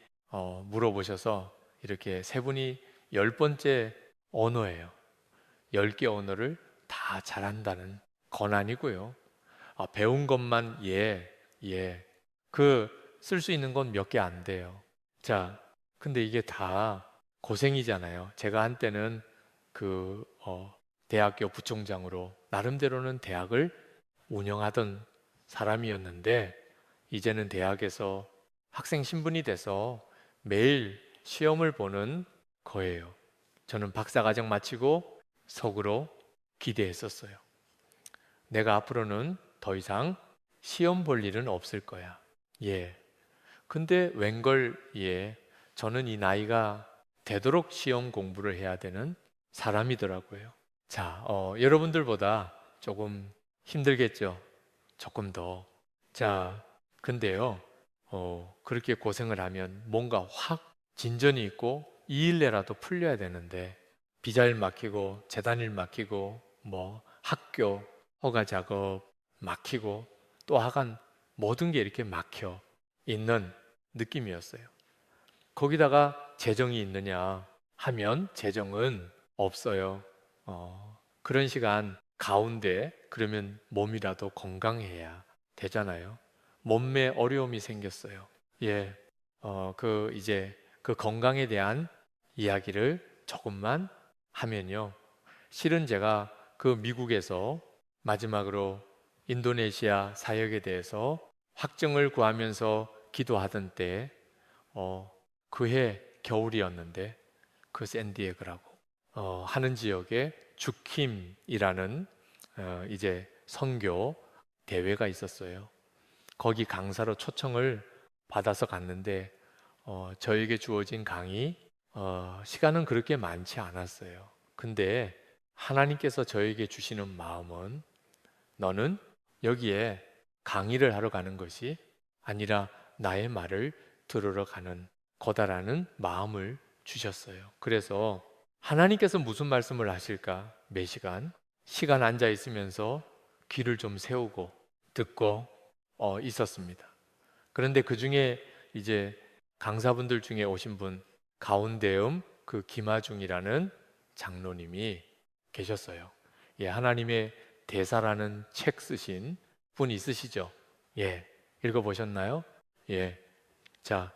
물어보셔서 이렇게 세 분이 10번째 언어예요. 10개 언어를 다 잘한다는 권한이고요. 배운 것만 예. 그 쓸 수 있는 건 몇 개 안 돼요. 자, 근데 이게 다 고생이잖아요. 제가 한때는 대학교 부총장으로 나름대로는 대학을 운영하던 사람이었는데, 이제는 대학에서 학생 신분이 돼서 매일 시험을 보는 거예요. 저는 박사과정 마치고 속으로 기대했었어요. 내가 앞으로는 더 이상 시험 볼 일은 없을 거야. 예. 근데 웬걸, 예. 저는 이 나이가 되도록 시험 공부를 해야 되는 사람이더라고요. 자, 여러분들보다 조금 힘들겠죠? 조금 더. 자, 근데요, 그렇게 고생을 하면 뭔가 확 진전이 있고 이 일내라도 풀려야 되는데, 비자일 막히고 재단일 막히고 뭐 학교 허가 작업 막히고 또 하간 모든 게 이렇게 막혀 있는 느낌이었어요. 거기다가 재정이 있느냐 하면 재정은 없어요. 그런 시간 가운데 그러면 몸이라도 건강해야 되잖아요. 몸매 어려움이 생겼어요. 예, 이제 그 건강에 대한 이야기를 조금만 하면요. 실은 제가 그 미국에서 마지막으로 인도네시아 사역에 대해서 확증을 구하면서 기도하던 때, 그해 겨울이었는데 그 샌디에고라고 하는 지역에 주킴이라는 이제 선교 대회가 있었어요. 거기 강사로 초청을 받아서 갔는데 저에게 주어진 강의 시간은 그렇게 많지 않았어요. 근데 하나님께서 저에게 주시는 마음은 너는 여기에 강의를 하러 가는 것이 아니라 나의 말을 들으러 가는 거다라는 마음을 주셨어요. 그래서 하나님께서 무슨 말씀을 하실까? 매 시간 앉아 있으면서 귀를 좀 세우고 듣고 있었습니다. 그런데 그 중에 이제 강사분들 중에 오신 분 가운데음 그 김아중이라는 장로님이 계셨어요. 예, 하나님의 대사라는 책 쓰신 분 있으시죠? 예, 읽어보셨나요? 예, 자,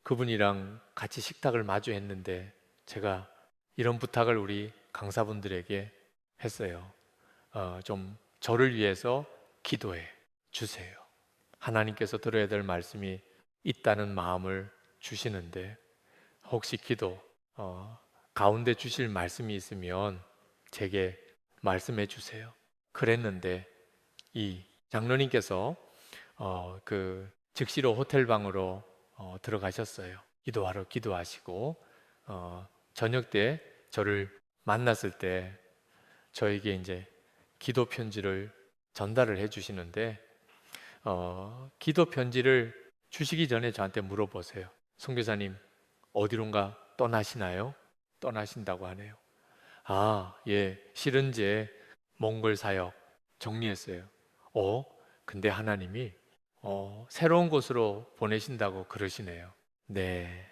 그분이랑 같이 식탁을 마주했는데 제가 이런 부탁을 우리 강사분들에게 했어요. 좀 저를 위해서 기도해 주세요. 하나님께서 들어야 될 말씀이 있다는 마음을 주시는데 혹시 기도 가운데 주실 말씀이 있으면 제게 말씀해 주세요. 그랬는데 이 장로님께서 즉시로 호텔 방으로 들어가셨어요. 기도하러 기도하시고 저녁 때 저를 만났을 때 저에게 이제 기도 편지를 전달을 해 주시는데 기도 편지를 주시기 전에 저한테 물어보세요. 선교사님 어디론가 떠나시나요? 떠나신다고 하네요. 아, 예, 실은제 몽골 사역 정리했어요. 어, 근데 하나님이 새로운 곳으로 보내신다고 그러시네요. 네,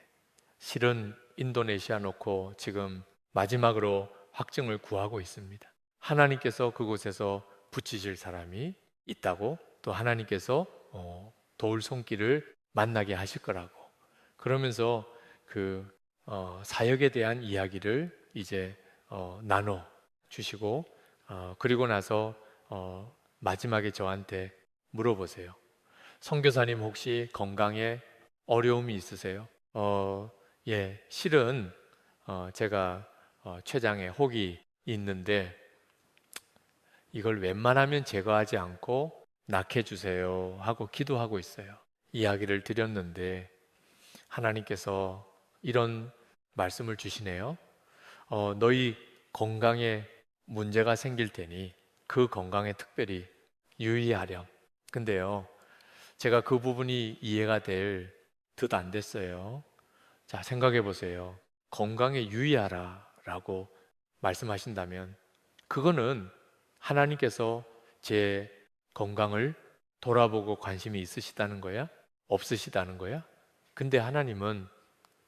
실은 인도네시아 놓고 지금 마지막으로 확증을 구하고 있습니다. 하나님께서 그곳에서 붙이실 사람이 있다고 또 하나님께서 도울 손길을 만나게 하실 거라고 그러면서 사역에 대한 이야기를 이제 나눠 주시고 그리고 나서 마지막에 저한테 물어보세요. 선교사님 혹시 건강에 어려움이 있으세요? 예, 실은 제가 췌장에 혹이 있는데 이걸 웬만하면 제거하지 않고 낫게 해주세요 하고 기도하고 있어요. 이야기를 드렸는데 하나님께서 이런 말씀을 주시네요. 너희 건강에 문제가 생길 테니 그 건강에 특별히 유의하렴. 근데요, 제가 그 부분이 이해가 될 듯 안 됐어요. 자, 생각해 보세요. 건강에 유의하라 라고 말씀하신다면 그거는 하나님께서 제 건강을 돌아보고 관심이 있으시다는 거야? 없으시다는 거야? 근데 하나님은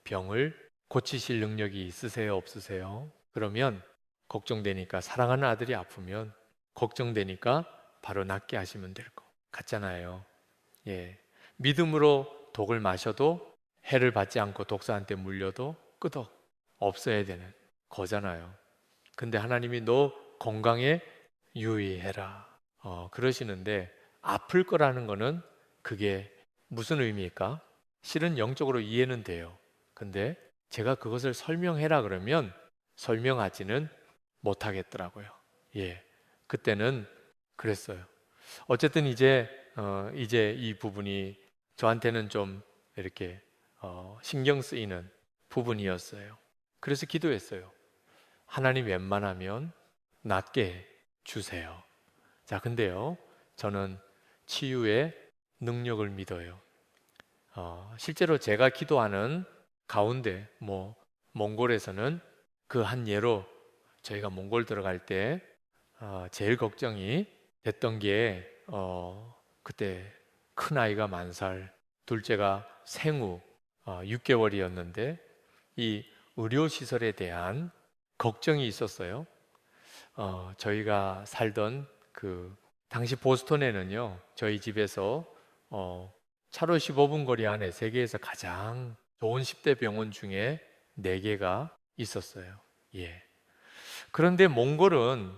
병을 고치실 능력이 있으세요? 없으세요? 그러면 걱정되니까 사랑하는 아들이 아프면 걱정되니까 바로 낫게 하시면 될 것 같잖아요. 예. 믿음으로 독을 마셔도 해를 받지 않고 독사한테 물려도 끄덕 없어야 되는 거잖아요. 근데 하나님이 너 건강에 유의해라. 그러시는데 아플 거라는 거는 그게 무슨 의미일까? 실은 영적으로 이해는 돼요. 근데 제가 그것을 설명해라 그러면 설명하지는 못하겠더라고요. 예. 그때는 그랬어요. 어쨌든 이제 이 부분이 저한테는 좀 이렇게 신경 쓰이는 부분이었어요. 그래서 기도했어요. 하나님 웬만하면 낫게 주세요. 자, 근데요, 저는 치유의 능력을 믿어요. 실제로 제가 기도하는 가운데, 몽골에서는 그 한 예로 저희가 몽골 들어갈 때 제일 걱정이 됐던 게 그때 큰 아이가 10살, 둘째가 생후 6개월이었는데 이 의료 시설에 대한 걱정이 있었어요. 저희가 살던 그 당시 보스턴에는요, 저희 집에서 차로 15분 거리 안에 세계에서 가장 좋은 10대 병원 중에 4개가 있었어요. 예. 그런데 몽골은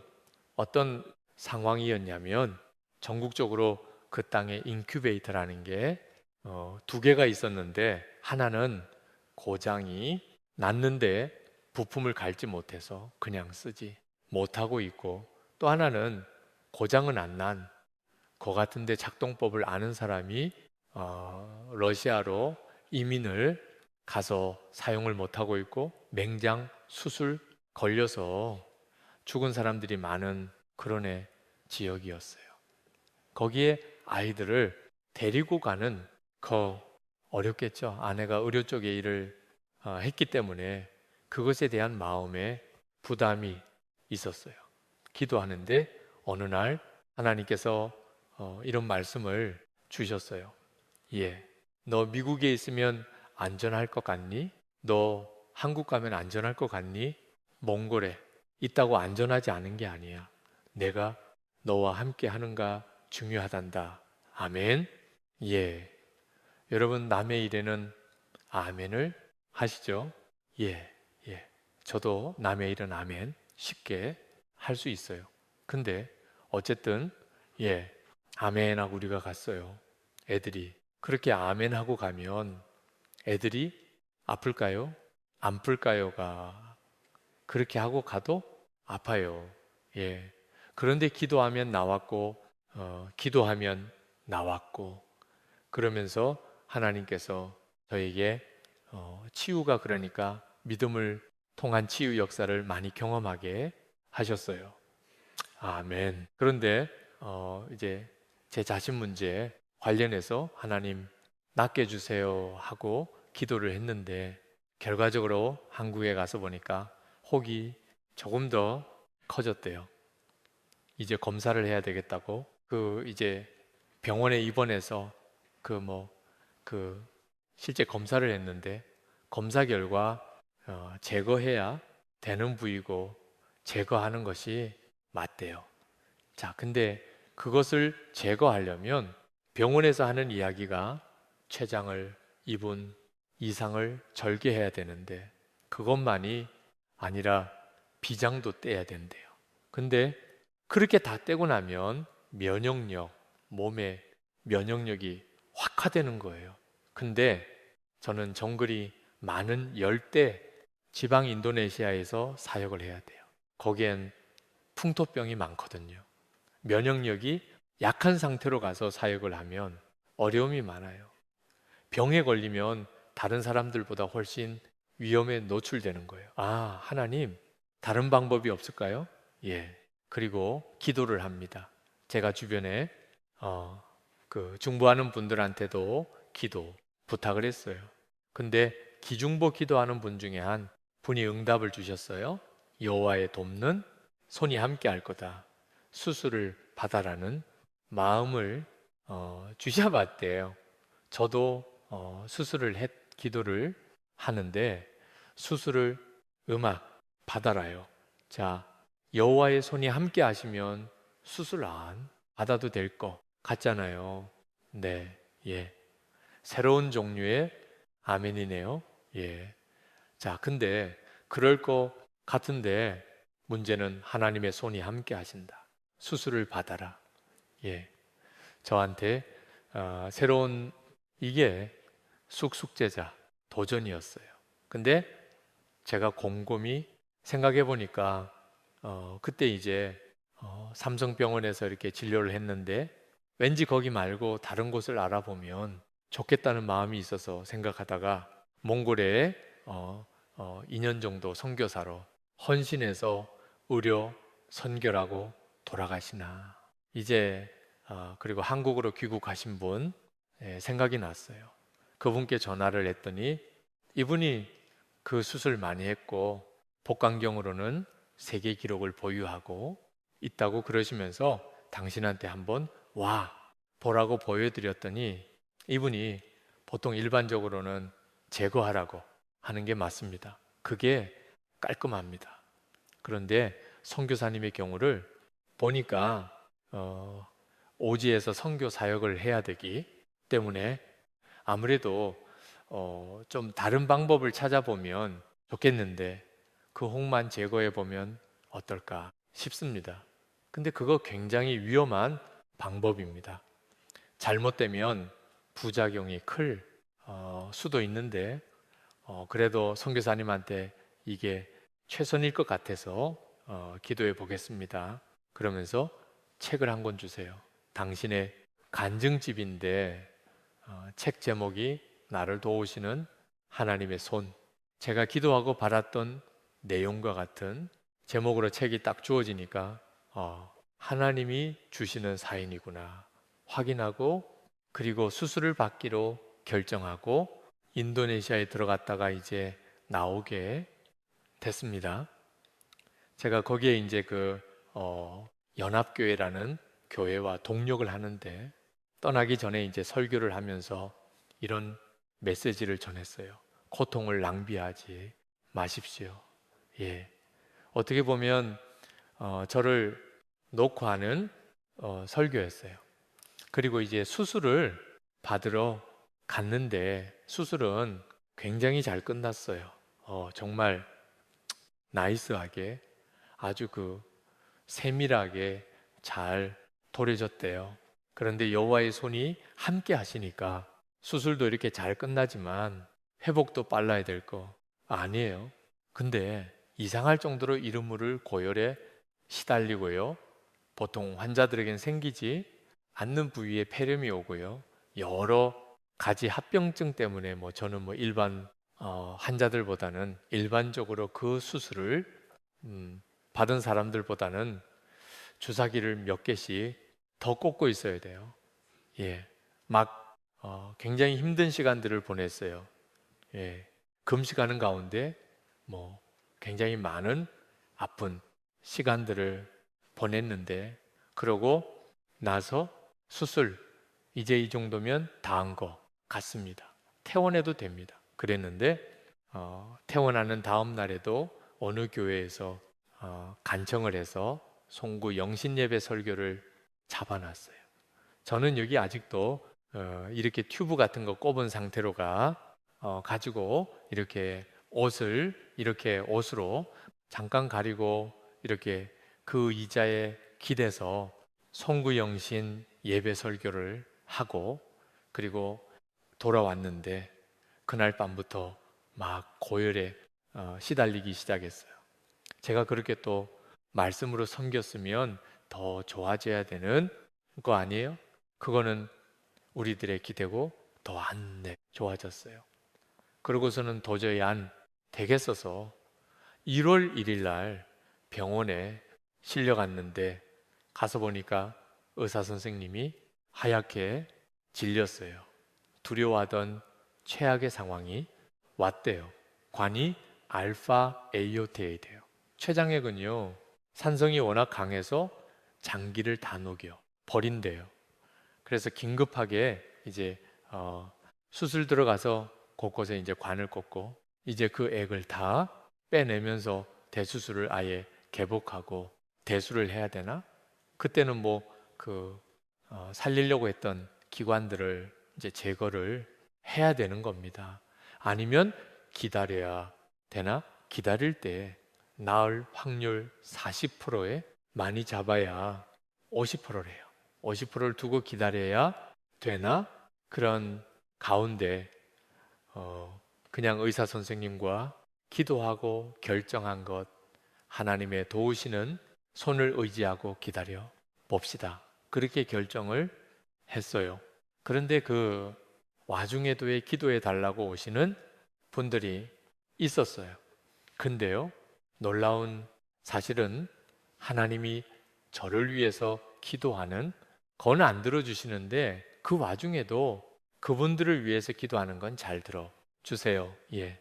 어떤 상황이었냐면 전국적으로 그 땅에 인큐베이터라는 게 2개가 있었는데 하나는 고장이 났는데 부품을 갈지 못해서 그냥 쓰지 못하고 있고 또 하나는 고장은 안 난 거 같은데 작동법을 아는 사람이 러시아로 이민을 가서 사용을 못하고 있고 맹장 수술 걸려서 죽은 사람들이 많은 그런 지역이었어요. 거기에 아이들을 데리고 가는 거 어렵겠죠. 아내가 의료 쪽에 일을 했기 때문에 그것에 대한 마음에 부담이 있었어요. 기도하는데 어느 날 하나님께서 이런 말씀을 주셨어요. 예, 너 미국에 있으면 안전할 것 같니? 너 한국 가면 안전할 것 같니? 몽골에 있다고 안전하지 않은 게 아니야. 내가 너와 함께 하는가 중요하단다. 아멘. 예. 여러분 남의 일에는 아멘을 하시죠? 예. 예. 저도 남의 일은 아멘 쉽게 할 수 있어요. 근데 어쨌든 아멘하고 우리가 갔어요. 애들이 그렇게 아멘하고 가면 애들이 아플까요? 안 풀까요가 그렇게 하고 가도 아파요. 예. 그런데 기도하면 나왔고, 기도하면 나왔고, 그러면서 하나님께서 저에게 치유가 그러니까 믿음을 통한 치유 역사를 많이 경험하게 하셨어요. 아멘. 그런데 이제 제 자신 문제 관련해서 하나님 낫게 해주세요 하고 기도를 했는데 결과적으로 한국에 가서 보니까 혹이 조금 더 커졌대요. 이제 검사를 해야 되겠다고 이제 병원에 입원해서 그 실제 검사를 했는데 검사 결과 제거해야 되는 부위고 제거하는 것이 맞대요. 자, 근데 그것을 제거하려면 병원에서 하는 이야기가 췌장을 2분 이상을 절개해야 되는데 그것만이 아니라 비장도 떼야 된대요. 근데 그렇게 다 떼고 나면 몸의 면역력이 확화되는 거예요. 근데 저는 정글이 많은 열대 지방 인도네시아에서 사역을 해야 돼요. 거기엔 풍토병이 많거든요. 면역력이 약한 상태로 가서 사역을 하면 어려움이 많아요. 병에 걸리면 다른 사람들보다 훨씬 위험에 노출되는 거예요. 아, 하나님, 다른 방법이 없을까요? 예. 그리고 기도를 합니다. 제가 주변에 중보하는 분들한테도 기도 부탁을 했어요. 근데 기중보 기도하는 분 중에 한 분이 응답을 주셨어요. 여호와의 돕는 손이 함께 할 거다. 수술을 받아라는 마음을 주셔봤대요. 저도 기도를 하는데 수술을 받아라요. 자, 여호와의 손이 함께 하시면 수술 안 받아도 될 것 같잖아요. 네, 예. 새로운 종류의 아멘이네요. 예. 자, 근데 그럴 것 같은데 문제는 하나님의 손이 함께 하신다. 수술을 받아라. 예. 저한테 새로운 이게 쑥쑥제자 도전이었어요. 근데 제가 곰곰이 생각해 보니까 그때 이제 삼성병원에서 이렇게 진료를 했는데 왠지 거기 말고 다른 곳을 알아보면 좋겠다는 마음이 있어서 생각하다가 몽골에 2년 정도 선교사로 헌신해서 의료 선교라고 돌아가시나. 이제 그리고 한국으로 귀국하신 분 생각이 났어요. 그분께 전화를 했더니 이분이 그 수술 많이 했고 복강경으로는 세계 기록을 보유하고 있다고 그러시면서 당신한테 한번 와 보라고 보여드렸더니 이분이 보통 일반적으로는 제거하라고 하는 게 맞습니다. 그게 깔끔합니다. 그런데 선교사님의 경우를 보니까 오지에서 선교 사역을 해야 되기 때문에 아무래도 좀 다른 방법을 찾아보면 좋겠는데 그 혹만 제거해 보면 어떨까 싶습니다. 근데 그거 굉장히 위험한 방법입니다. 잘못되면 부작용이 클 수도 있는데 그래도 선교사님한테 이게 최선일 것 같아서 기도해 보겠습니다. 그러면서 책을 한 권 주세요. 당신의 간증집인데 책 제목이 나를 도우시는 하나님의 손. 제가 기도하고 받았던 내용과 같은 제목으로 책이 딱 주어지니까 하나님이 주시는 사인이구나 확인하고 그리고 수술을 받기로 결정하고 인도네시아에 들어갔다가 이제 나오게 됐습니다. 제가 거기에 이제 연합교회라는 교회와 동력을 하는데 떠나기 전에 이제 설교를 하면서 이런 메시지를 전했어요. 고통을 낭비하지 마십시오. 예. 어떻게 보면 저를 놓고 하는 설교였어요. 그리고 이제 수술을 받으러 갔는데 수술은 굉장히 잘 끝났어요. 정말 나이스하게 아주 세밀하게 잘 도려졌대요. 그런데 여호와의 손이 함께 하시니까 수술도 이렇게 잘 끝나지만 회복도 빨라야 될 거 아니에요. 근데 이상할 정도로 이르무를 고열에 시달리고요. 보통 환자들에겐 생기지 않는 부위에 폐렴이 오고요. 여러 가지 합병증 때문에 저는 일반 환자들보다는 일반적으로 그 수술을 받은 사람들보다는 주사기를 몇 개씩 더 꽂고 있어야 돼요. 예, 막 굉장히 힘든 시간들을 보냈어요. 예, 금식하는 가운데 굉장히 많은 아픈 시간들을 보냈는데 그러고 나서 수술 이제 이 정도면 다 한 거 같습니다. 퇴원해도 됩니다. 그랬는데 퇴원하는 다음 날에도 어느 교회에서 간청을 해서 송구 영신예배 설교를 잡아놨어요. 저는 여기 아직도 이렇게 튜브 같은 거 꼽은 상태로 가지고 이렇게 옷으로 잠깐 가리고 이렇게 그 의자에 기대서 송구영신 예배 설교를 하고 그리고 돌아왔는데 그날 밤부터 막 고열에 시달리기 시작했어요. 제가 그렇게 또 말씀으로 섬겼으면 더 좋아져야 되는 거 아니에요? 그거는 우리들의 기대고 더 안 좋아졌어요. 그러고서는 도저히 안 되겠어서 1월 1일 날 병원에 실려갔는데 가서 보니까 의사 선생님이 하얗게 질렸어요. 두려워하던 최악의 상황이 왔대요. 관이 알파 에이오테이돼요. 췌장액은요 산성이 워낙 강해서 장기를 다 녹여 버린대요. 그래서 긴급하게 이제 수술 들어가서 곳곳에 이제 관을 꽂고 이제 그 액을 다 빼내면서 대수술을 아예 개복하고 대수를 해야 되나? 그때는 살리려고 했던 기관들을 이제 제거를 해야 되는 겁니다. 아니면 기다려야 되나? 기다릴 때 나을 확률 40%에 많이 잡아야 50%래요. 50%를 두고 기다려야 되나? 그런 가운데 그냥 의사 선생님과 기도하고 결정한 것, 하나님의 도우시는 손을 의지하고 기다려 봅시다. 그렇게 결정을 했어요. 그런데 그 와중에도 왜 기도해 달라고 오시는 분들이 있었어요. 근데요, 놀라운 사실은 하나님이 저를 위해서 기도하는 건 안 들어주시는데 그 와중에도 그분들을 위해서 기도하는 건 잘 들어주세요. 예,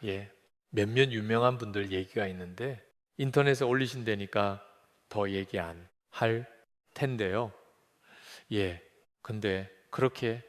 예. 몇몇 유명한 분들 얘기가 있는데 인터넷에 올리신다니까 더 얘기 안 할 텐데요. 예. 근데 그렇게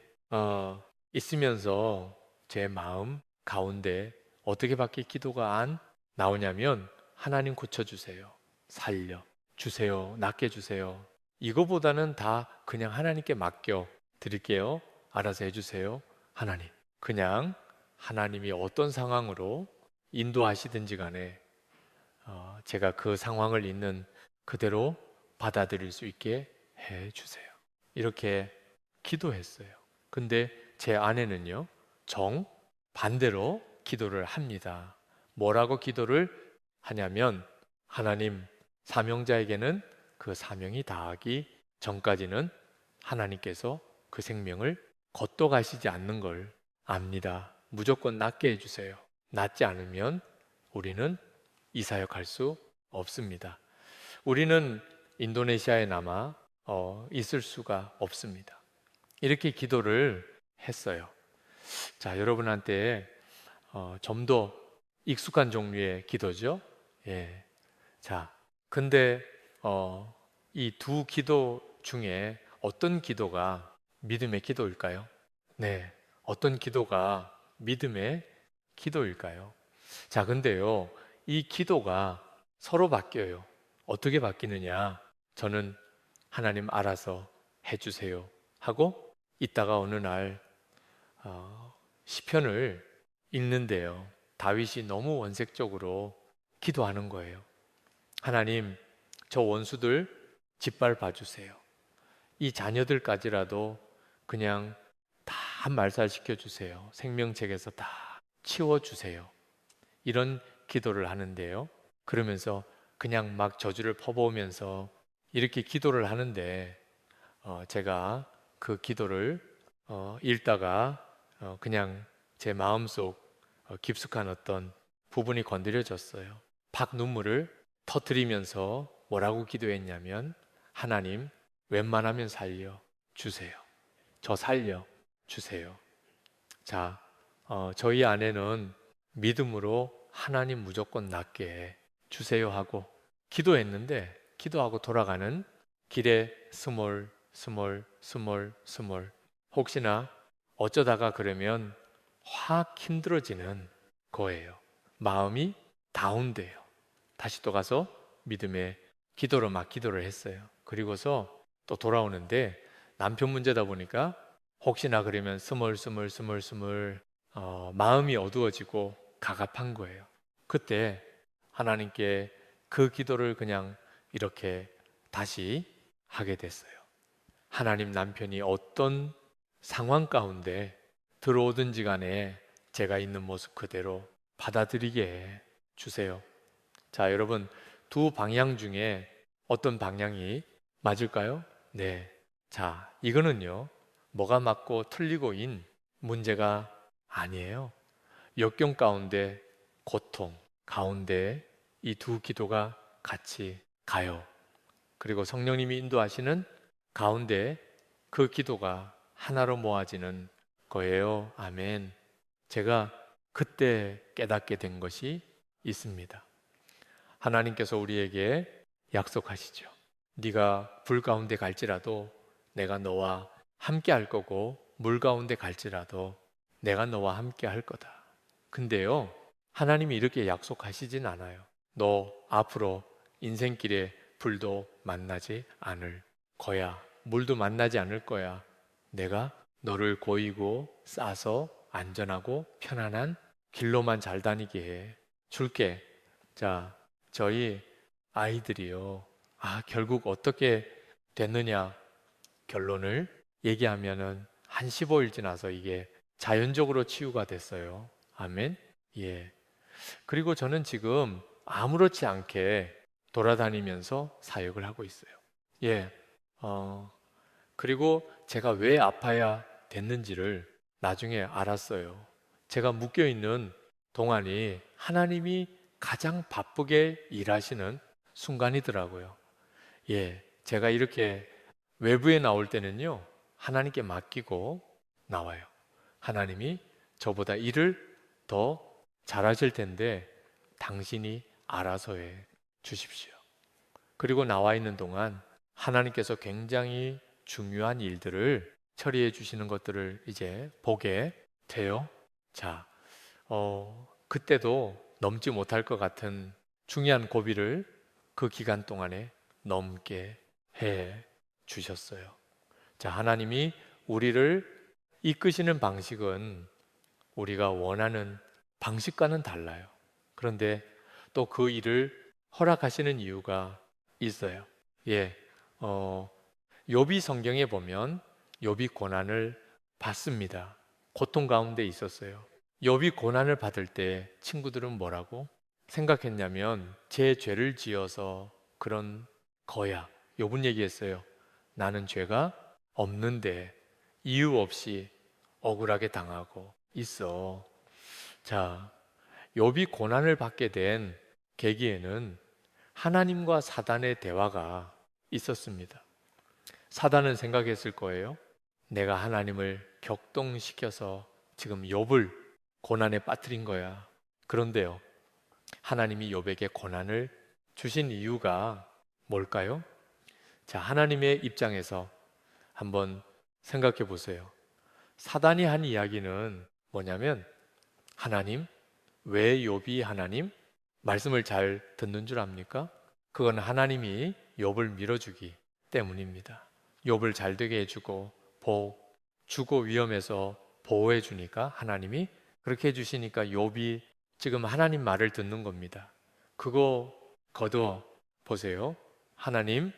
있으면서 제 마음 가운데 어떻게 밖에 기도가 안 나오냐면 하나님 고쳐주세요. 살려 주세요. 낫게 주세요. 이거보다는 다 그냥 하나님께 맡겨 드릴게요. 알아서 해주세요. 하나님. 그냥 하나님이 어떤 상황으로 인도하시든지 간에 제가 그 상황을 있는 그대로 받아들일 수 있게 해 주세요. 이렇게 기도했어요. 근데 제 아내는요, 정 반대로 기도를 합니다. 뭐라고 기도를 하냐면, 하나님, 사명자에게는 그 사명이 다하기 전까지는 하나님께서 그 생명을 걷어가시지 않는 걸 압니다. 무조건 낫게 해주세요. 낫지 않으면 우리는 이 사역 할 수 없습니다. 우리는 인도네시아에 남아 있을 수가 없습니다. 이렇게 기도를 했어요. 자, 여러분한테 좀 더 익숙한 종류의 기도죠. 예. 자, 근데 이 두 기도 중에 어떤 기도가 믿음의 기도일까요? 네. 어떤 기도가 믿음의 기도일까요? 자, 근데요, 이 기도가 서로 바뀌어요. 어떻게 바뀌느냐? 저는 하나님 알아서 해주세요 하고 있다가 어느 날 시편을 읽는데요. 다윗이 너무 원색적으로 기도하는 거예요. 하나님, 저 원수들 짓밟아 주세요. 이 자녀들까지라도 그냥 다 말살시켜 주세요. 생명책에서 다 치워 주세요. 이런 기도를 하는데요. 그러면서 그냥 막 저주를 퍼부으면서 이렇게 기도를 하는데 제가 그 기도를 읽다가 그냥 제 마음속 깊숙한 어떤 부분이 건드려졌어요. 박 눈물을 터뜨리면서 뭐라고 기도했냐면, 하나님, 웬만하면 살려 주세요. 저 살려 주세요. 자, 저희 아내는 믿음으로 하나님 무조건 낫게 주세요 하고 기도했는데, 기도하고 돌아가는 길에 스몰 혹시나 어쩌다가 그러면 확 힘들어지는 거예요. 마음이 다운돼요. 다시 또 가서 믿음의 기도로 막 기도를 했어요. 그리고서 또 돌아오는데 남편 문제다 보니까 혹시나 그러면 스물 마음이 어두워지고 가갑한 거예요. 그때 하나님께 그 기도를 그냥 이렇게 다시 하게 됐어요. 하나님, 남편이 어떤 상황 가운데 들어오든지 간에 제가 있는 모습 그대로 받아들이게 해 주세요. 자, 여러분, 두 방향 중에 어떤 방향이 맞을까요? 네. 자, 이거는요, 뭐가 맞고 틀리고인 문제가 아니에요. 역경 가운데, 고통 가운데 이 두 기도가 같이 가요. 그리고 성령님이 인도하시는 가운데 그 기도가 하나로 모아지는 거예요. 아멘. 제가 그때 깨닫게 된 것이 있습니다. 하나님께서 우리에게 약속하시죠. 네가 불 가운데 갈지라도 내가 너와 함께 할 거고, 물 가운데 갈지라도 내가 너와 함께 할 거다. 근데요, 하나님이 이렇게 약속하시진 않아요. 너 앞으로 인생길에 불도 만나지 않을 거야. 물도 만나지 않을 거야. 내가 너를 고이고 싸서 안전하고 편안한 길로만 잘 다니게 해 줄게. 자, 저희 아이들이요. 결국 어떻게 됐느냐 결론을 얘기하면은 한 15일 지나서 이게 자연적으로 치유가 됐어요. 아멘. 예. 그리고 저는 지금 아무렇지 않게 돌아다니면서 사역을 하고 있어요. 예. 어, 그리고 제가 왜 아파야 됐는지를 나중에 알았어요. 제가 묶여 있는 동안이 하나님이 가장 바쁘게 일하시는 순간이더라고요. 예. 제가 이렇게 외부에 나올 때는요, 하나님께 맡기고 나와요. 하나님이 저보다 일을 더 잘하실 텐데 당신이 알아서 해 주십시오. 그리고 나와 있는 동안 하나님께서 굉장히 중요한 일들을 처리해 주시는 것들을 이제 보게 돼요. 자, 그때도 넘지 못할 것 같은 중요한 고비를 그 기간 동안에 넘게 해 주셨어요. 자, 하나님이 우리를 이끄시는 방식은 우리가 원하는 방식과는 달라요. 그런데 또 그 일을 허락하시는 이유가 있어요. 예, 욥이 성경에 보면 욥이 고난을 받습니다. 고통 가운데 있었어요. 욥이 고난을 받을 때 친구들은 뭐라고 생각했냐면 제 죄를 지어서 그런 거야. 욥은 얘기했어요. 나는 죄가 없는데 이유 없이 억울하게 당하고 있어. 자, 욥이 고난을 받게 된 계기에는 하나님과 사단의 대화가 있었습니다. 사단은 생각했을 거예요. 내가 하나님을 격동시켜서 지금 욥을 고난에 빠뜨린 거야. 그런데요, 하나님이 욥에게 고난을 주신 이유가 뭘까요? 자, 하나님의 입장에서 한번 생각해 보세요. 사단이 한 이야기는 뭐냐면, 하나님, 왜 욥이 하나님 말씀을 잘 듣는 줄 압니까? 그건 하나님이 욥을 밀어주기 때문입니다. 욥을 잘 되게 해주고 주고 위험해서 보호해 주니까 하나님이 그렇게 해주시니까 욥이 지금 하나님 말을 듣는 겁니다. 그거 거두어 보세요. 하나님,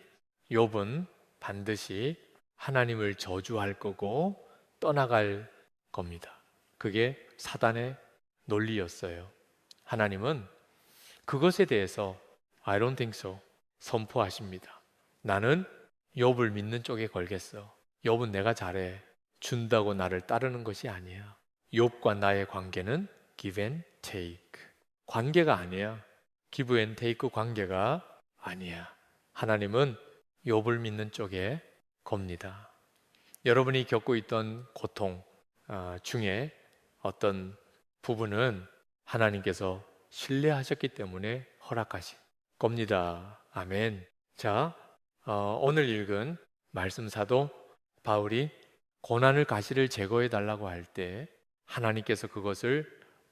욥은 반드시 하나님을 저주할 거고 떠나갈 겁니다. 그게 사단의 논리였어요. 하나님은 그것에 대해서 I don't think so 선포하십니다. 나는 욥을 믿는 쪽에 걸겠어. 욥은 내가 잘해. 준다고 나를 따르는 것이 아니야. 욥과 나의 관계는 give and take 관계가 아니야. give and take 관계가 아니야. 하나님은 욥을 믿는 쪽에 겁니다. 여러분이 겪고 있던 고통 중에 어떤 부분은 하나님께서 신뢰하셨기 때문에 허락하신 겁니다. 아멘. 자, 오늘 읽은 말씀사도 바울이 고난을 가시를 제거해 달라고 할 때 하나님께서 그것을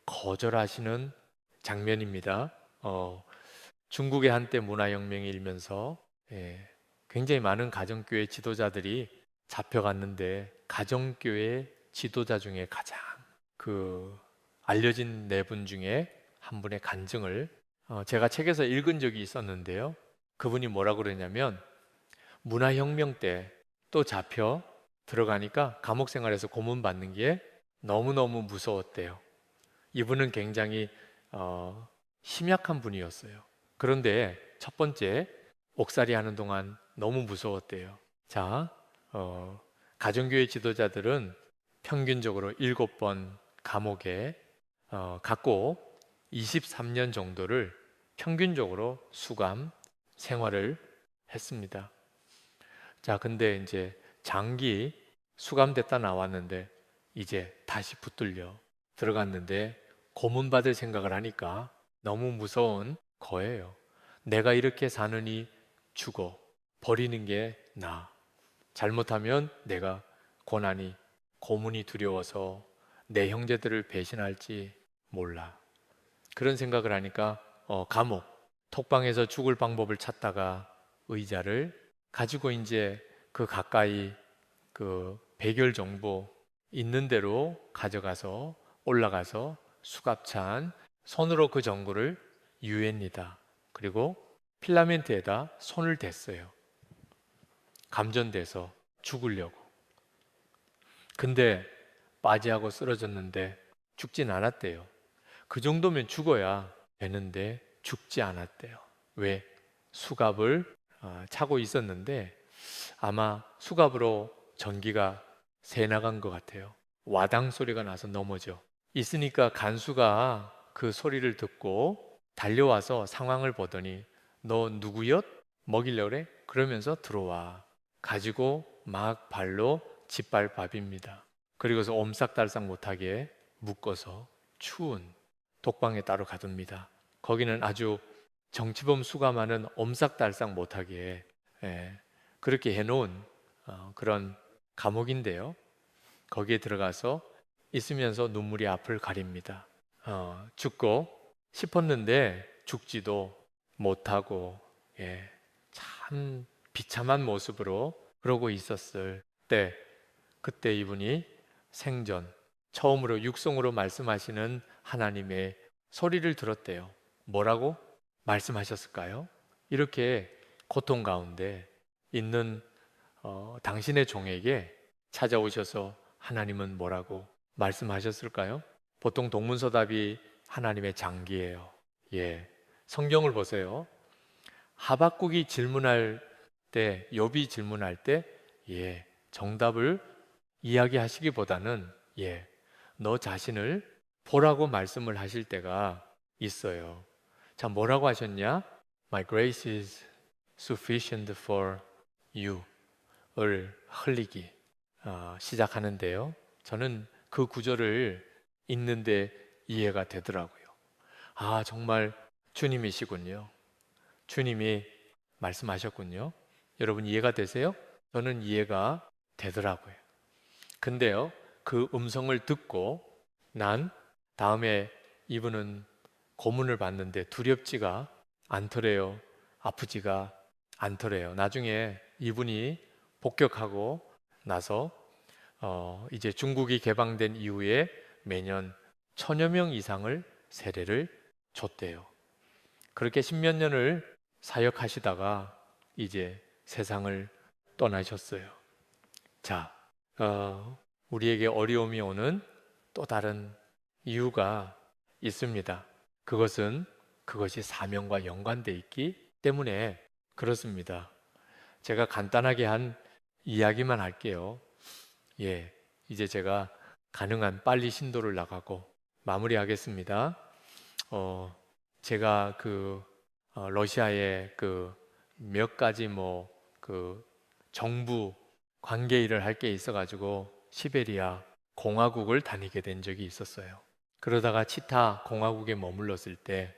거절하시는 장면입니다. 중국의 한때 문화혁명이 일면서 굉장히 많은 가정교회 지도자들이 잡혀갔는데 가정교회 지도자 중에 가장 알려진 네 분 중에 한 분의 간증을 제가 책에서 읽은 적이 있었는데요. 그분이 뭐라고 그러냐면 문화혁명 때 또 잡혀 들어가니까 감옥 생활에서 고문받는 게 너무너무 무서웠대요. 이분은 굉장히 심약한 분이었어요. 그런데 첫 번째 옥살이 하는 동안 너무 무서웠대요. 자, 가정교회 지도자들은 평균적으로 7번 감옥에 갔고 23년 정도를 평균적으로 수감 생활을 했습니다. 자, 근데 이제 장기 수감됐다 나왔는데 이제 다시 붙들려 들어갔는데 고문받을 생각을 하니까 너무 무서운 거예요. 내가 이렇게 사느니 죽어 버리는 게 나아. 잘못하면 내가 고문이 두려워서 내 형제들을 배신할지 몰라. 그런 생각을 하니까 감옥, 톡방에서 죽을 방법을 찾다가 의자를 가지고 이제 그 가까이 그 백열 정보 있는 대로 가져가서 올라가서 수갑찬 손으로 그 전구를 유했니다. 그리고 필라멘트에다 손을 댔어요. 감전돼서 죽으려고. 근데 빠지하고 쓰러졌는데 죽진 않았대요. 그 정도면 죽어야 되는데 죽지 않았대요. 왜? 수갑을 차고 있었는데 아마 수갑으로 전기가 새 나간 것 같아요. 와당 소리가 나서 넘어져. 있으니까 간수가 그 소리를 듣고 달려와서 상황을 보더니 너 누구였? 먹이려고 그래? 그러면서 들어와. 가지고 막 발로 짓밟아빕니다. 그리고서 옴싹달싹 못하게 묶어서 추운 독방에 따로 가둡니다. 거기는 아주 정치범 수가 많은 옴싹달싹 못하게 그렇게 해놓은 그런 감옥인데요. 거기에 들어가서 있으면서 눈물이 앞을 가립니다. 죽고 싶었는데 죽지도 못하고 참 비참한 모습으로 그러고 있었을 때 그때 이분이 생전 처음으로 육성으로 말씀하시는 하나님의 소리를 들었대요. 뭐라고 말씀하셨을까요? 이렇게 고통 가운데 있는 당신의 종에게 찾아오셔서 하나님은 뭐라고 말씀하셨을까요? 보통 동문서답이 하나님의 장기예요. 성경을 보세요. 하박국이 질문할 때, 욥이 질문할 때, 정답을 이야기하시기보다는 너 자신을 보라고 말씀을 하실 때가 있어요. 자, 뭐라고 하셨냐? My grace is sufficient for you를 흘리기 시작하는데요. 저는 그 구절을 읽는데 이해가 되더라고요. 정말 주님이시군요. 주님이 말씀하셨군요. 여러분 이해가 되세요? 저는 이해가 되더라고요. 근데요, 그 음성을 듣고 난 다음에 이분은 고문을 받는데 두렵지가 않더래요. 아프지가 않더래요. 나중에 이분이 복역하고 나서 이제 중국이 개방된 이후에 매년 1000여 명 이상을 세례를 줬대요. 그렇게 십몇 년을 사역하시다가 이제 세상을 떠나셨어요. 자, 우리에게 어려움이 오는 또 다른 이유가 있습니다. 그것이 사명과 연관돼 있기 때문에 그렇습니다. 제가 간단하게 한 이야기만 할게요. 이제 제가 가능한 빨리 신도를 나가고 마무리하겠습니다. 제가 러시아에 몇 가지 정부 관계 일을 할 게 있어가지고 시베리아 공화국을 다니게 된 적이 있었어요. 그러다가 치타 공화국에 머물렀을 때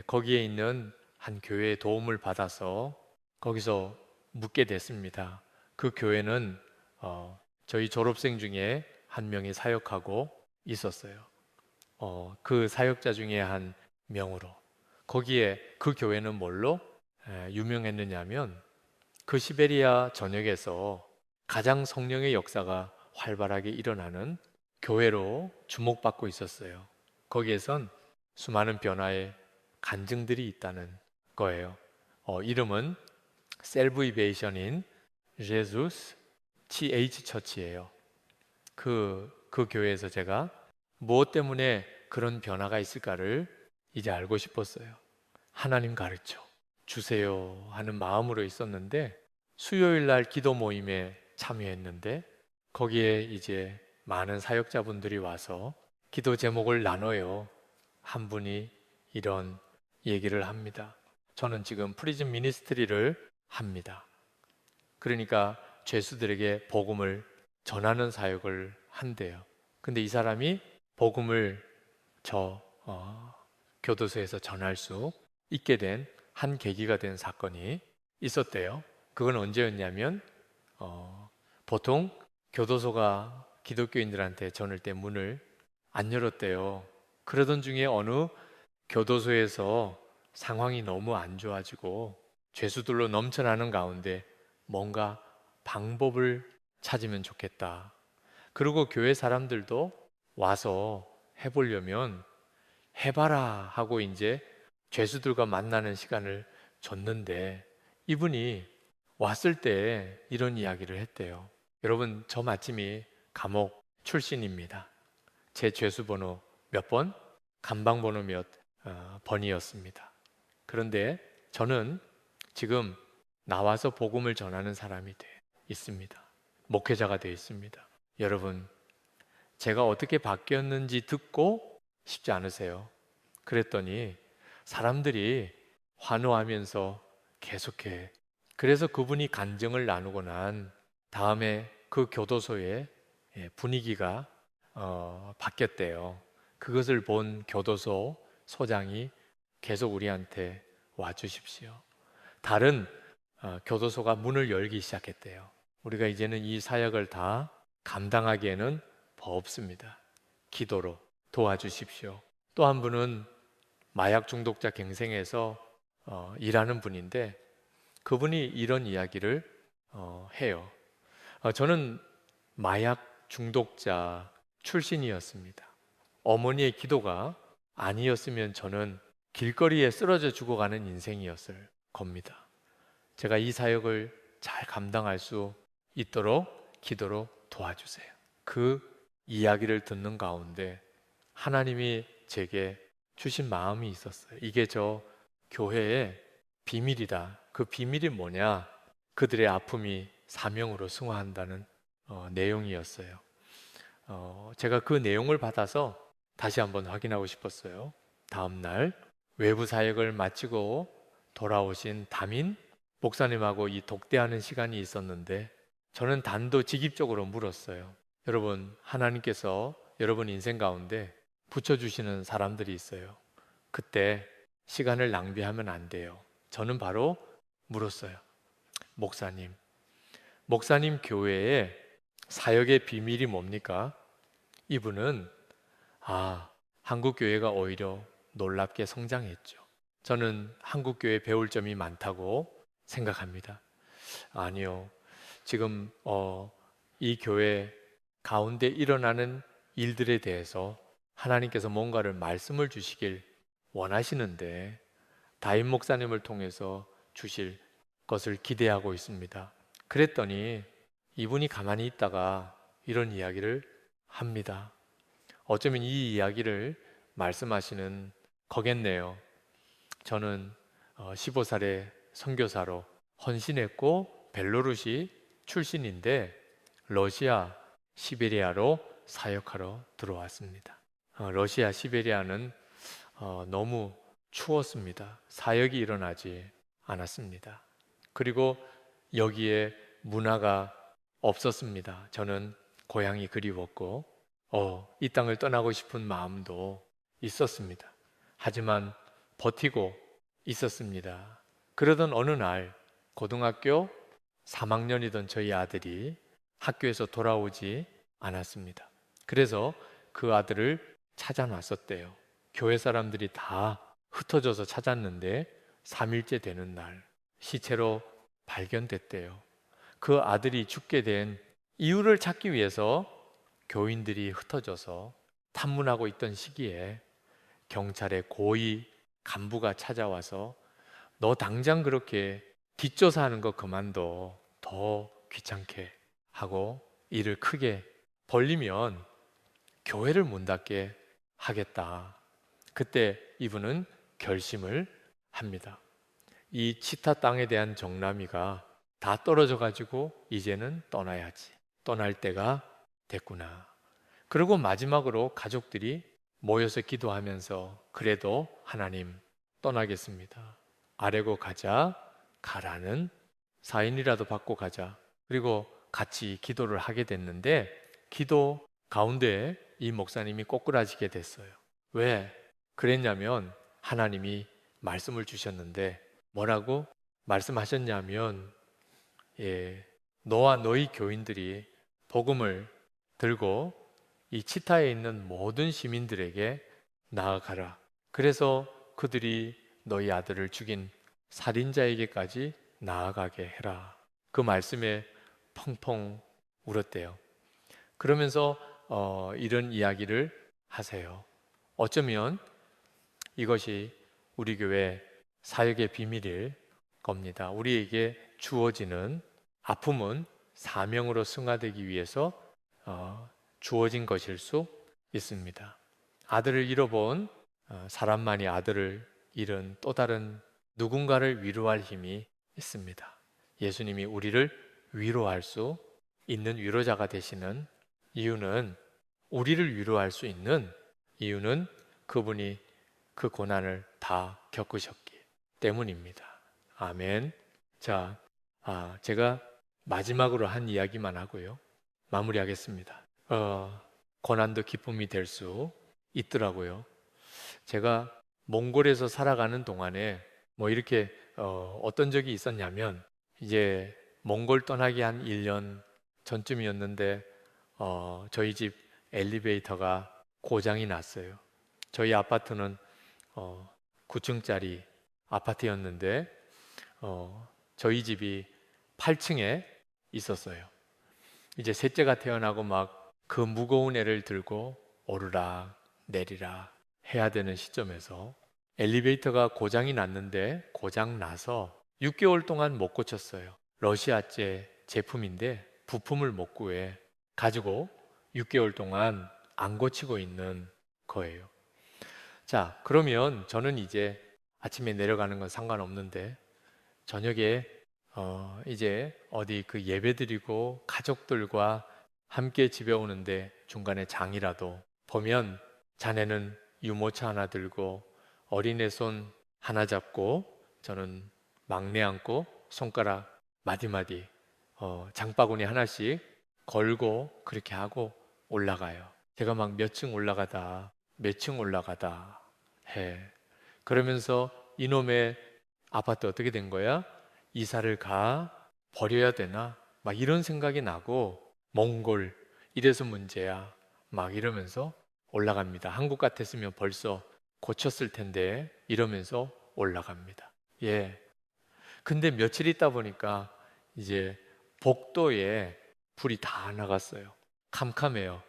거기에 있는 한 교회의 도움을 받아서 거기서 묵게 됐습니다. 그 교회는 저희 졸업생 중에 한 명이 사역하고 있었어요. 그 사역자 중에 한 명으로. 거기에 그 교회는 뭘로 유명했느냐면 그 시베리아 전역에서 가장 성령의 역사가 활발하게 일어나는 교회로 주목받고 있었어요. 거기에선 수많은 변화의 간증들이 있다는 거예요. 이름은 셀브이베이션인 제수스 CH 처치예요. 그 교회에서 제가 무엇 때문에 그런 변화가 있을까를 이제 알고 싶었어요. 하나님 가르쳐 주세요 하는 마음으로 있었는데 수요일 날 기도 모임에 참여했는데 거기에 이제 많은 사역자분들이 와서 기도 제목을 나눠요. 한 분이 이런 얘기를 합니다. 저는 지금 프리즌 미니스트리를 합니다. 그러니까 죄수들에게 복음을 전하는 사역을 한대요. 근데 이 사람이 복음을 교도소에서 전할 수 있게 된 한 계기가 된 사건이 있었대요. 그건 언제였냐면 보통 교도소가 기독교인들한테 전할 때 문을 안 열었대요. 그러던 중에 어느 교도소에서 상황이 너무 안 좋아지고 죄수들로 넘쳐나는 가운데 뭔가 방법을 찾으면 좋겠다. 그리고 교회 사람들도 와서 해보려면 해봐라 하고 이제 죄수들과 만나는 시간을 줬는데 이분이 왔을 때 이런 이야기를 했대요. 여러분, 저 마침이 감옥 출신입니다. 제 죄수 번호 몇 번? 감방 번호 몇 번이었습니다. 그런데 저는 지금 나와서 복음을 전하는 사람이 돼 있습니다. 목회자가 되어 있습니다. 여러분, 제가 어떻게 바뀌었는지 듣고 싶지 않으세요? 그랬더니 사람들이 환호하면서 계속해. 그래서 그분이 간증을 나누고 난 다음에 그 교도소의 분위기가 바뀌었대요. 그것을 본 교도소 소장이 계속 우리한테 와 주십시오. 다른 교도소가 문을 열기 시작했대요. 우리가 이제는 이 사역을 다 감당하기에는 없습니다. 기도로 도와주십시오. 또 한 분은 마약 중독자 갱생에서 일하는 분인데 그분이 이런 이야기를 해요. 저는 마약 중독자 출신이었습니다. 어머니의 기도가 아니었으면 저는 길거리에 쓰러져 죽어가는 인생이었을 겁니다. 제가 이 사역을 잘 감당할 수 있도록 기도로 도와주세요. 그 이야기를 듣는 가운데 하나님이 제게 주신 마음이 있었어요. 이게 저 교회의 비밀이다. 그 비밀이 뭐냐? 그들의 아픔이 사명으로 승화한다는 내용이었어요. 제가 그 내용을 받아서 다시 한번 확인하고 싶었어요. 다음 날 외부 사역을 마치고 돌아오신 담임 목사님하고 이 독대하는 시간이 있었는데 저는 단도직입적으로 물었어요. 여러분, 하나님께서 여러분 인생 가운데 붙여주시는 사람들이 있어요. 그때 시간을 낭비하면 안 돼요. 저는 바로 물었어요. 목사님 교회에 사역의 비밀이 뭡니까? 이분은 한국 교회가 오히려 놀랍게 성장했죠. 저는 한국 교회 배울 점이 많다고 생각합니다. 아니요. 지금 이 교회 가운데 일어나는 일들에 대해서 하나님께서 뭔가를 말씀을 주시길 원하시는데 다임 목사님을 통해서 주실 것을 기대하고 있습니다. 그랬더니 이분이 가만히 있다가 이런 이야기를 합니다. 어쩌면 이 이야기를 말씀하시는 거겠네요. 저는 15살에 선교사로 헌신했고 벨로루시 출신인데 러시아 시베리아로 사역하러 들어왔습니다. 러시아 시베리아는 너무 추웠습니다. 사역이 일어나지 않았습니다. 그리고 여기에 문화가 없었습니다. 저는 고향이 그리웠고 이 땅을 떠나고 싶은 마음도 있었습니다. 하지만 버티고 있었습니다. 그러던 어느 날 고등학교 3학년이던 저희 아들이 학교에서 돌아오지 않았습니다. 그래서 그 아들을 찾아 놨었대요. 교회 사람들이 다 흩어져서 찾았는데 3일째 되는 날 시체로 발견됐대요. 그 아들이 죽게 된 이유를 찾기 위해서 교인들이 흩어져서 탐문하고 있던 시기에 경찰의 고위 간부가 찾아와서 너 당장 그렇게 뒷조사하는 거 그만둬. 더 귀찮게 하고 일을 크게 벌리면 교회를 문 닫게 하겠다. 그때 이분은 결심을 합니다. 이 치타 땅에 대한 정남이가 다 떨어져 가지고 이제는 떠나야지. 떠날 때가 됐구나. 그리고 마지막으로 가족들이 모여서 기도하면서 그래도 하나님 떠나겠습니다. 아래고 가자. 가라는 사인이라도 받고 가자. 그리고 같이 기도를 하게 됐는데 기도 가운데 이 목사님이 꼬꾸라지게 됐어요. 왜 그랬냐면 하나님이 말씀을 주셨는데 뭐라고 말씀하셨냐면 너와 너희 교인들이 복음을 들고 이 치타에 있는 모든 시민들에게 나아가라. 그래서 그들이 너희 아들을 죽인 살인자에게까지 나아가게 해라. 그 말씀에 펑펑 울었대요. 그러면서 이런 이야기를 하세요. 어쩌면 이것이 우리 교회 사역의 비밀일 겁니다. 우리에게 주어지는 아픔은 사명으로 승화되기 위해서 주어진 것일 수 있습니다. 아들을 잃어본 사람만이 아들을 잃은 또 다른 누군가를 위로할 힘이 있습니다. 예수님이 우리를 위로할 수 있는 위로자가 되시는 이유는, 우리를 위로할 수 있는 이유는 그분이 그 고난을 다 겪으셨기 때문입니다. 아멘. 자, 제가 마지막으로 한 이야기만 하고요, 마무리하겠습니다. 고난도 기쁨이 될 수 있더라고요. 제가 몽골에서 살아가는 동안에 뭐 이렇게 어떤 적이 있었냐면, 이제 몽골 떠나기 한 1년 전쯤이었는데 저희 집 엘리베이터가 고장이 났어요. 저희 아파트는 9층짜리 아파트였는데 저희 집이 8층에 있었어요. 이제 셋째가 태어나고 막 그 무거운 애를 들고 오르락 내리락 해야 되는 시점에서 엘리베이터가 고장이 났는데, 고장 나서 6개월 동안 못 고쳤어요. 러시아제 제품인데 부품을 못 구해 가지고 6개월 동안 안 고치고 있는 거예요. 자, 그러면 저는 이제 아침에 내려가는 건 상관없는데 저녁에 이제 어디 그 예배드리고 가족들과 함께 집에 오는데 중간에 장이라도 보면, 자네는 유모차 하나 들고 어린애 손 하나 잡고 저는 막내 안고 손가락 마디마디 장바구니 하나씩 걸고 그렇게 하고 올라가요. 제가 막 몇 층 올라가다 몇 층 올라가다 해. 그러면서 이놈의 아파트 어떻게 된 거야? 이사를 가? 버려야 되나? 막 이런 생각이 나고, 몽골 이래서 문제야 막 이러면서 올라갑니다. 한국 같았으면 벌써 고쳤을 텐데 이러면서 올라갑니다. 예. 근데 며칠 있다 보니까 이제 복도에 불이 다 나갔어요. 캄캄해요.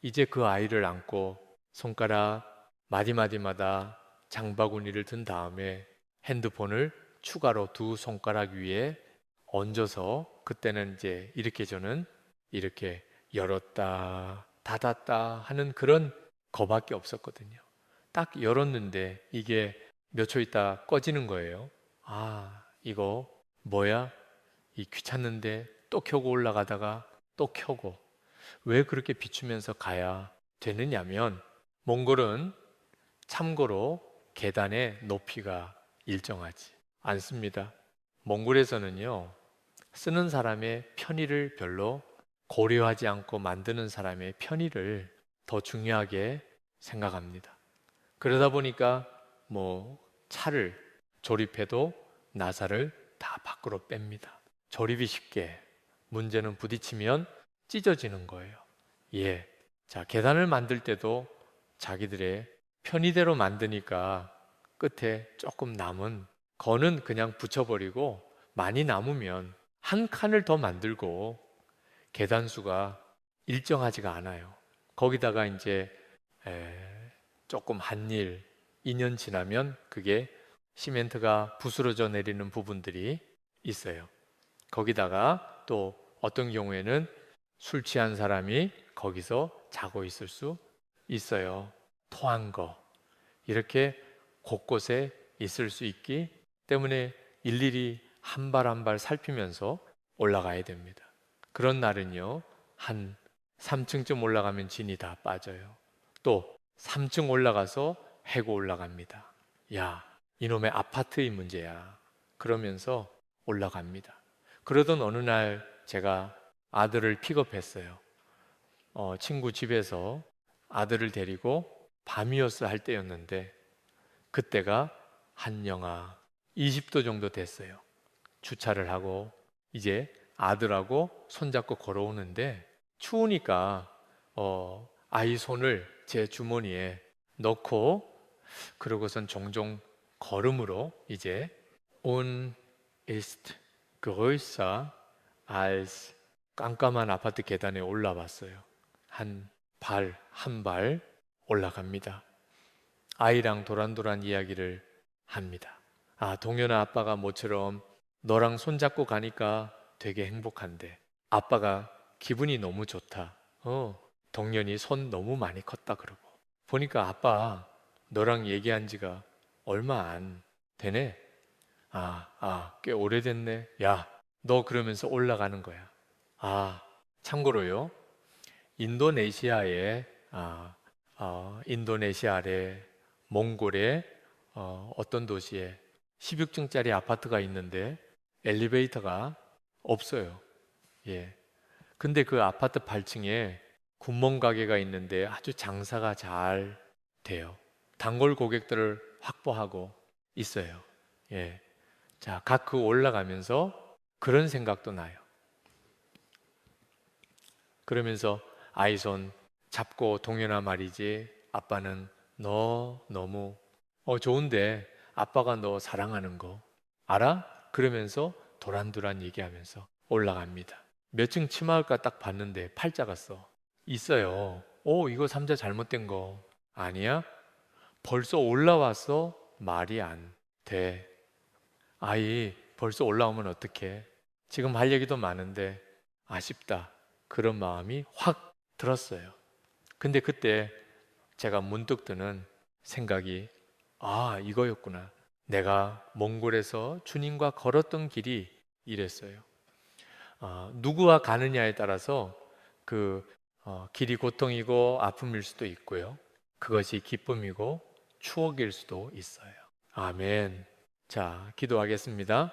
이제 그 아이를 안고 손가락 마디마디마다 장바구니를 든 다음에 핸드폰을 추가로 두 손가락 위에 얹어서, 그때는 이제 이렇게 저는 이렇게 열었다 닫았다 하는 그런 거밖에 없었거든요. 딱 열었는데 이게 몇 초 있다 꺼지는 거예요. 아, 이거 뭐야? 이 귀찮는데 또 켜고 올라가다가 또 켜고, 왜 그렇게 비추면서 가야 되느냐면, 몽골은 참고로 계단의 높이가 일정하지 않습니다. 몽골에서는요, 쓰는 사람의 편의를 별로 고려하지 않고 만드는 사람의 편의를 더 중요하게 생각합니다. 그러다 보니까 뭐 차를 조립해도 나사를 다 밖으로 뺍니다. 조립이 쉽게, 문제는 부딪히면 찢어지는 거예요. 예. 자, 계단을 만들 때도 자기들의 편의대로 만드니까 끝에 조금 남은 거는 그냥 붙여버리고, 많이 남으면 한 칸을 더 만들고, 계단수가 일정하지가 않아요. 거기다가 이제 조금 한 일, 2년 지나면 그게 시멘트가 부스러져 내리는 부분들이 있어요. 거기다가 또 어떤 경우에는 술 취한 사람이 거기서 자고 있을 수 있어요. 토한 거. 이렇게 곳곳에 있을 수 있기 때문에 일일이 한 발 한 발 살피면서 올라가야 됩니다. 그런 날은요, 한 3층쯤 올라가면 진이 다 빠져요. 또 3층 올라가서 해고 올라갑니다. 야, 이놈의 아파트의 문제야. 그러면서 올라갑니다. 그러던 어느 날 제가 아들을 픽업했어요. 친구 집에서 아들을 데리고 밤이었어 할 때였는데, 그때가 한영하 20도 정도 됐어요. 주차를 하고 이제 아들하고 손잡고 걸어오는데, 추우니까 아이 손을 제 주머니에 넣고, 그러고선 종종 걸음으로 이제 Und ist größer als 깜깜한 아파트 계단에 올라왔어요. 한 발 올라갑니다. 아이랑 도란도란 이야기를 합니다. 아, 동현아, 아빠가 모처럼 너랑 손잡고 가니까 되게 행복한데 아빠가 기분이 너무 좋다. 동현이 손 너무 많이 컸다 그러고 보니까 아빠 너랑 얘기한 지가 얼마 안 되네. 꽤 오래됐네. 야, 너 그러면서 올라가는 거야. 참고로요. 인도네시아의 인도네시아 아래 몽골의 어떤 도시에 16층짜리 아파트가 있는데 엘리베이터가 없어요. 예. 근데 그 아파트 8층에 구멍 가게가 있는데 아주 장사가 잘 돼요. 단골 고객들을 확보하고 있어요. 예. 자, 각 그 올라가면서 그런 생각도 나요. 그러면서 아이 손 잡고 동현아 말이지. 아빠는 너 너무 좋은데 아빠가 너 사랑하는 거 알아? 그러면서 도란도란 얘기하면서 올라갑니다. 몇 층 치마할까 딱 봤는데 팔자가 써 있어요. 이거 삼자 잘못된 거 아니야? 벌써 올라와서 말이 안 돼. 아이 벌써 올라오면 어떡해? 지금 할 얘기도 많은데 아쉽다. 그런 마음이 확 들었어요. 근데 그때 제가 문득 드는 생각이 이거였구나. 내가 몽골에서 주님과 걸었던 길이 이랬어요. 누구와 가느냐에 따라서 그 길이 고통이고 아픔일 수도 있고요. 그것이 기쁨이고 추억일 수도 있어요. 아멘. 자, 기도하겠습니다.